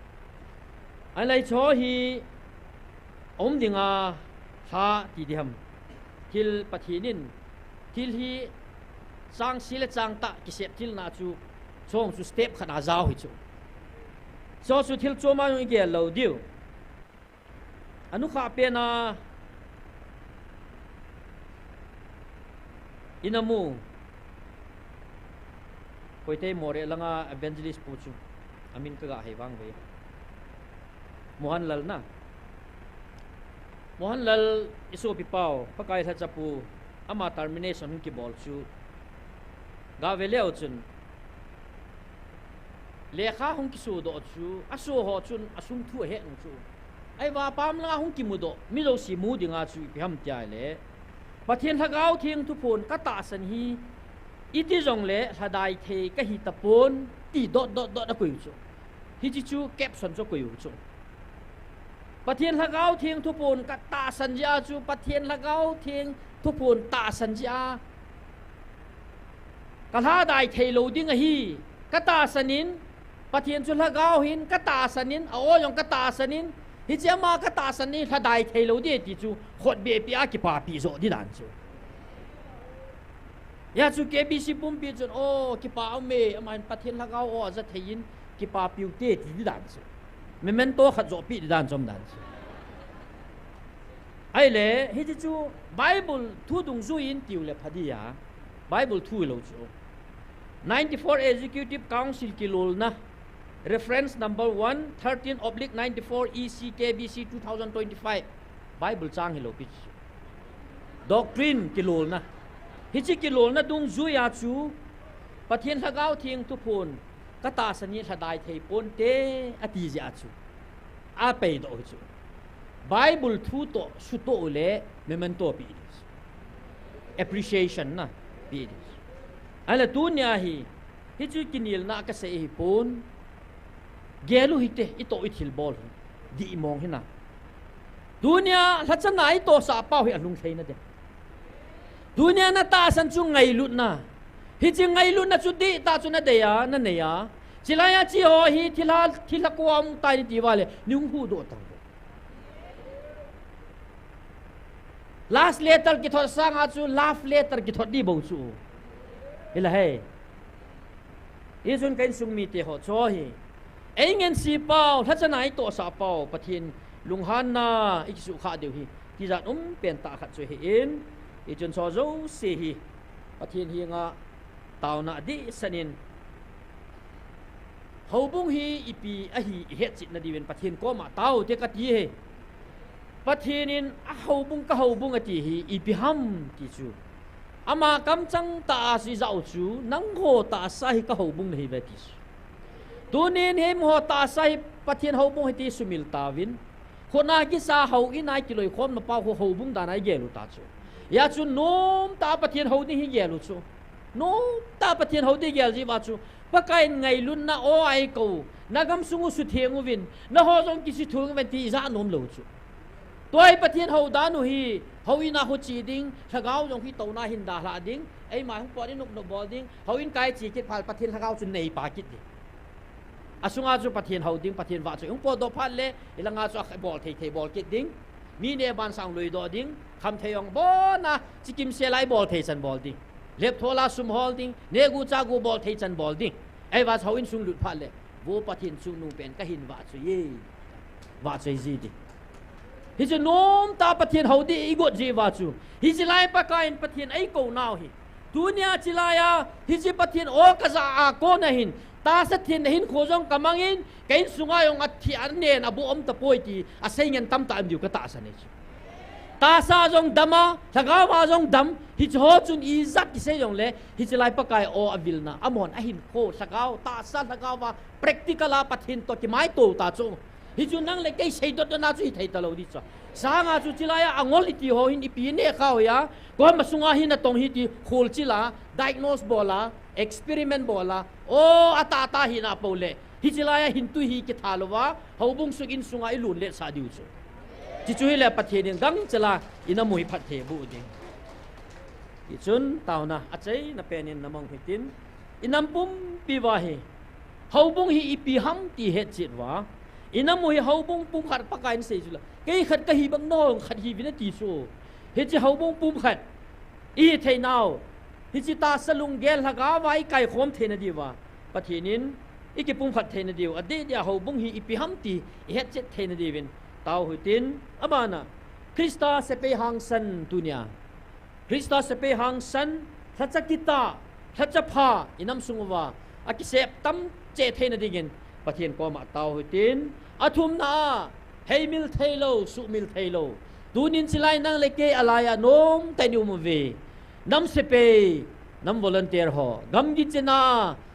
ai lai cho hi om dinga ha ti diham til pathinin til hi sang sile chang ta ki sep til na chu chong chu step khana zaw hi chu so chu til choma yong ge lo diu anu kha pe na inamu poite more langa evangelist pu chu amin ka ga hai wang ve mohanlal na mohanlal iso pipao pakai tha chapu ama termination ki bol chu ga veleo chun lekha hong ki su do chu asu ho chun asung thu he ng chu ai wa pam la hong ki mu do mi lo si mu dinga chu pi ham chai le pathian thagau thing thu phun ka ta san hi iti jong le hadai the ka hi tapon ti dot da ku chu hi chi chu caption cho ku chu pathian thagau thing thu phun ka ta san ja chu pathian thagau thing thu phun ta san ja ka hadai the lo ding hi ka ta sanin pathian chu thagau hin ka ta sanin a o yong ka ta sanin hi chama ka ta sanin hadai the lo de ti chu khot be pia ki pa pi zo di dan chu ya chu KBC pum pi chun o ki pa me aman pathian lagao o za thein ki pa piu te ti di dan chu memento khat zo pi di dan chom dan chu ai le hi chu bible thu dung zu in tiu le phadia bible thu lo chu 94 executive council ki lol na reference number 1 13/94 EC KBC 2025 bible chang hello pi doctrine ki lol na hi chi ki lol na dung zu ya chu pathian lagao thing tu phun ka ta sani thadai thei pon te ati ja chu a pe do chu bible thu to su to le memento pi appreciation na pi ala tu nya hi chu kinil na ka se hi pon gelu hite ito ithil bol di mong hina dunia lachanai to sa pau hi alung theina de dunia na ta san chu ngai lut na hi chi ngai lut na chu di ta chu na de ya na ne ya chilaya chi ho hi thila kwam ta ni ti wale nyung hu do tang last letter ki thot sang a chu last letter ki thot di bo chu ila he izun kain sung mi te ho cho hi engen si pau lachanai to sa pau pathin lunghan na iksu kha deu hi ti zat pen ta khat chu hi in i chun so zo se hi pathin hi nga taw na di sanin hobung hi ipi a hi het chit na diwen pathin ko ma taw te ka ti he pathinin a hobung ati hi ipi ham ti chu ama kam chang ta si zau chu nang ho ta sa hi ka hobung hi ve ti tunin hem ho ta sa hi pathin hobung hi ti sumil tawin khona ki sa ho inai ki loi khom na pa ho hobung da nai gelu ta chu ya chu nom ta pathian ho ni hi gelu chu nom ta pathian ho di gel ji ba chu pakai ngai lun na o ai ko nagam sungu su thengu win na ho jong ki si thung ven ti za nom lo chu toy pathian ho da nu hi ho ina ho chi ding thagau jong hi to na hin da la ding ai ma hung po ni nuk no bol ding ho in kai chi ki phal pathian thagau chu nei pa kit asunga chu pathian ho ding pathian wa chu ung po do phal le ilanga chu bol thei bol kit ding mi ne ban sang lui do ding kham theyong bo na chikim se lai bol thei chan bol ding lep thola sum holding ne gu cha gu bol thei chan bol ding ai wa ho in sung lut phal le wo pathian chu nu pen ka hin wa chu ye wa chei ji di hi chu nom ta pathian ho di i got ji wa chu hi ji lai pa ka in pathian ai ko naw hi dunia chilaya hi ji pathian o ka za a ko na hin ta sa thin hin khojong kamangin kain sunga yong athi an nen abu om ta poi ti a sengen tam ta am diu ka ta sa ne ta sa jong dama thagaw ma jong dam hi ho chun i zat ki se jong le hi chilai pakai o avil na amon a hin kho thagaw ta sa thagaw wa practical a pathin to ki mai to ta chu hi chu nang le kai sei dot na chu hi thei ta lo di cha sa nga chu chilaya angol iti ho hin ipi ne khaw ya ko ma sunga hin na tong hi ti khol chila diagnose bola experiment bola o ata hi na pole hi chilaya hin tu hi ki thalwa hobung suk in sunga i lun le sa diu chu chi chu hi le pathin gang chala ina mui phat the bu ding ti chun tau na achei na penin namang hitin inam pum piwa hi haubung hi ipi ham ti het chit wa inam hi haubung pum khat pakain se chula ke khat ka hi bang no khat hi vina ti so he chi haubung pum khat i thei naw hi chi ta salung gel haga vai kai khom thena di wa pathinin iki pum khat thena diu ade dia haubung hi ipi ham ti het chet thena di vin tau hutin amana Krista sepe hang san dunia Krista sepe hang san thacha kita thacha pha inam sungwa akisep tam che thena digin pathian ko ma tau hutin athum na heimil thailo su mil thailo tunin silai nang leke alaya nom teniu mu ve nam sepe nam volunteer ho gam gi chena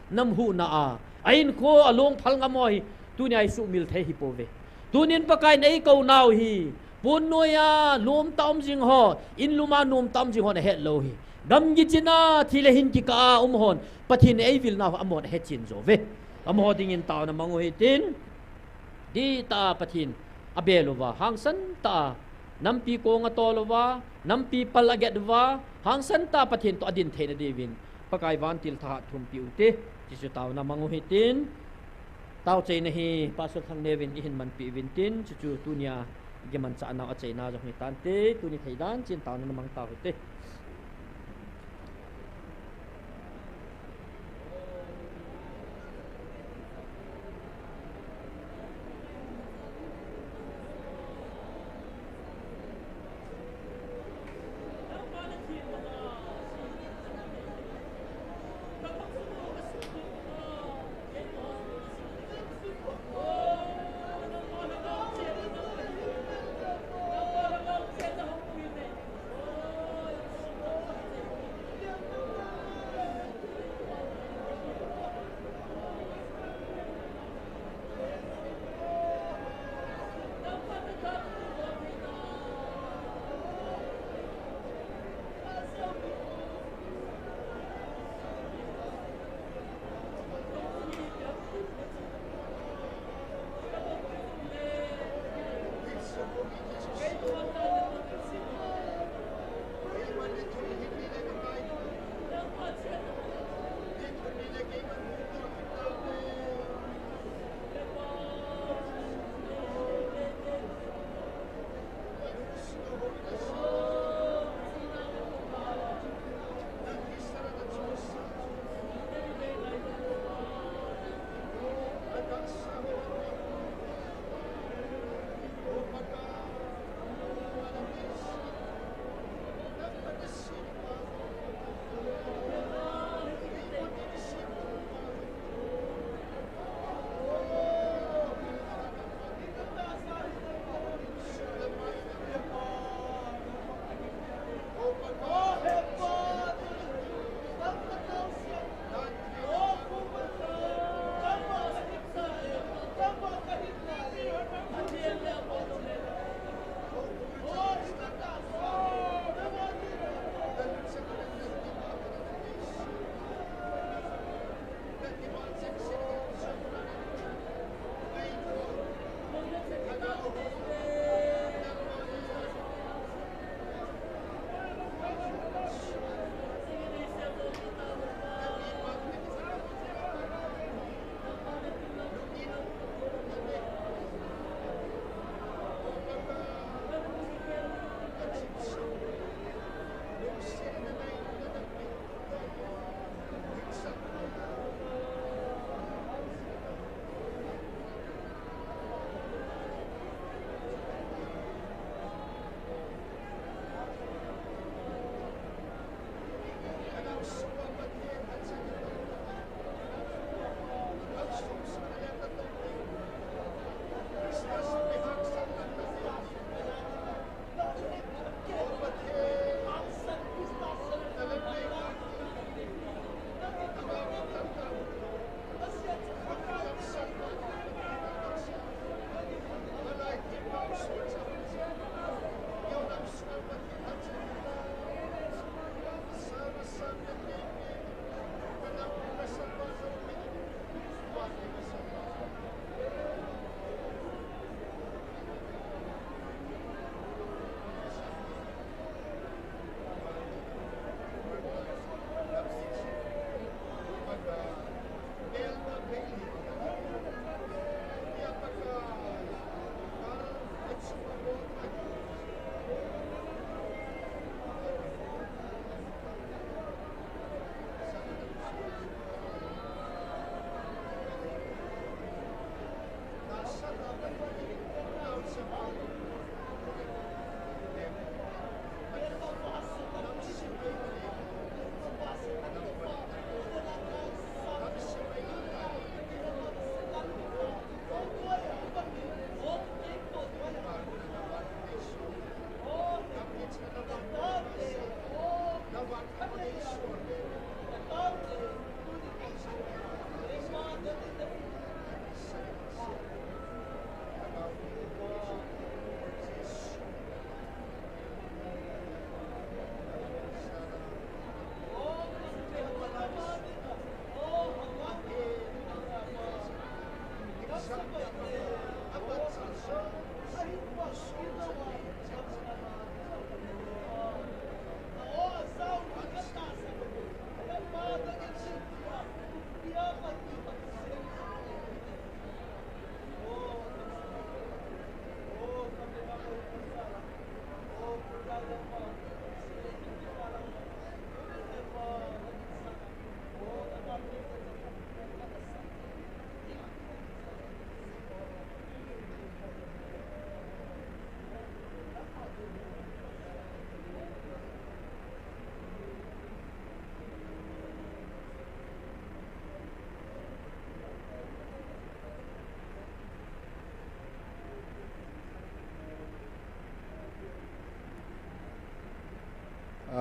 nam hu na a ain ko along phal ngamoi tunia su mil thai hi pove tunin pakai nei ko naw hi pun noya lom tam jing ho in luma nom tam jing ho na het lo hi gam gi china thile hin ki ka hon pathin ei vil na amon het chin zo ve amho ding in taw na mango hi tin di ta pathin abelowa hangsan ta nampi ko nga tolowa nampi palagetwa hangsan ta pathin to adin thena devin pakai van til tha thum pi ute jisu taw na mango hi tin taw chei na hi pasal thang nevin ihin man pi vintin chu tunia geman cha na achei na jo hi tan te tuni thaidan chin taw na mang taw te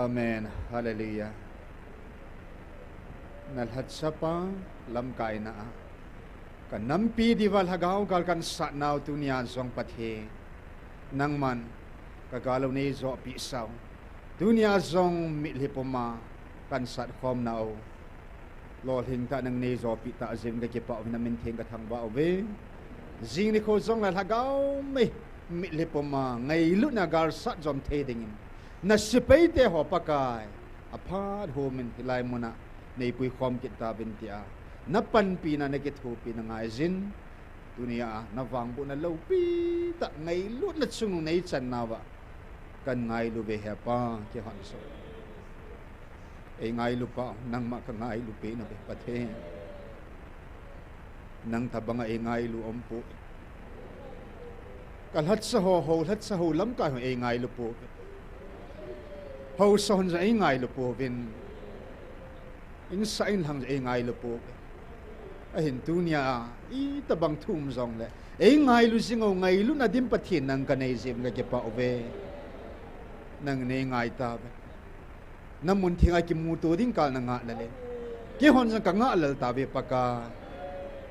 Amen. Hallelujah. Nalhat sapa lam kai na. Kan nampi diwal hagaw gal kan satnaw tunia zong pathe. Nang man kagalaw ni zo pi saw. Tunia zong mitlipoma kan sat khom nao. Lol hing ta nang ni zo pi ta zim ga kipa na min theng ka thang ba ove. Jing ni ko zong la hagaw me mitlipoma ngai lu na gar sat zom the dingin. Na sipay te ho pakai apad homin hilay mo na naipui khom kita bintia napan pi na nakithu pi na ngai zin dunia na wangbu na lopi ta ngai lu na chung nei chan na wa kan ngai lu be pa ke han so e ngai lu pa nang ma ka ngai lu pe na be pathe nang tabanga e ngai lu ompu kalhat sa ho lam ka e ngai lu po hầu son ra ngay lu po vin in sain hang ra ngay lu po a hin tunia I tabang thum zong le ngay lu singo ngay lu na dim pathin nang kanai zim ga ke pa ove nang ne ngay ta namun thinga ki mu to ding kal na nga la le ki hon sa ka nga lal ta be pa ka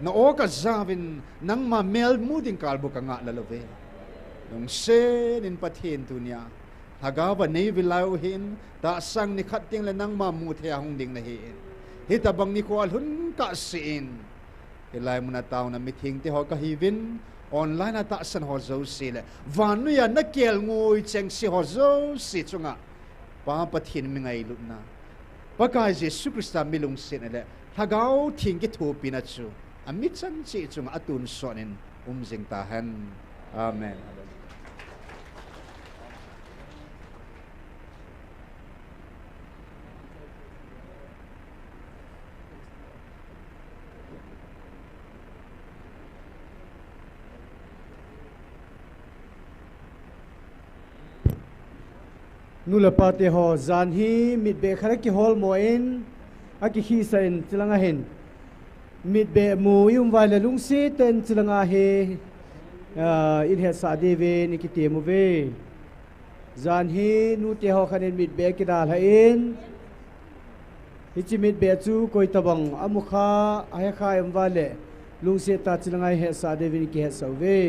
na o ka zavin nang ma mel mu ding kal bu ka nga la lo ve nong se nin pathin tunia hagawa nei vilau hin ta sang ni khat ting la nang ma mu the hong ding na hi hitabang ni ko alhun ka sin hilai muna taw na meeting te ho ka hivin online ata san ho zo si le vanu ya na kel ngoi cheng si ho zo si chunga pa pathin mi ngai lu na pakai Jesu Krista milung sin le hagau thing ki thu pina chu amit chan chi chunga atun sonin jing ta han amen. Nula pate ho zan hi mit be khara ki hol moin aki hi sain chilanga hen mit be mu yum wala lungsi ten chilanga he in he sa de ve ni ki te mu ve zan hi nu te ho khanen mit be ki dal ha in hi chi mit be chu koi tabang amukha aya kha em wale lungsi ta chilanga he sa de ve ni ki he sa ve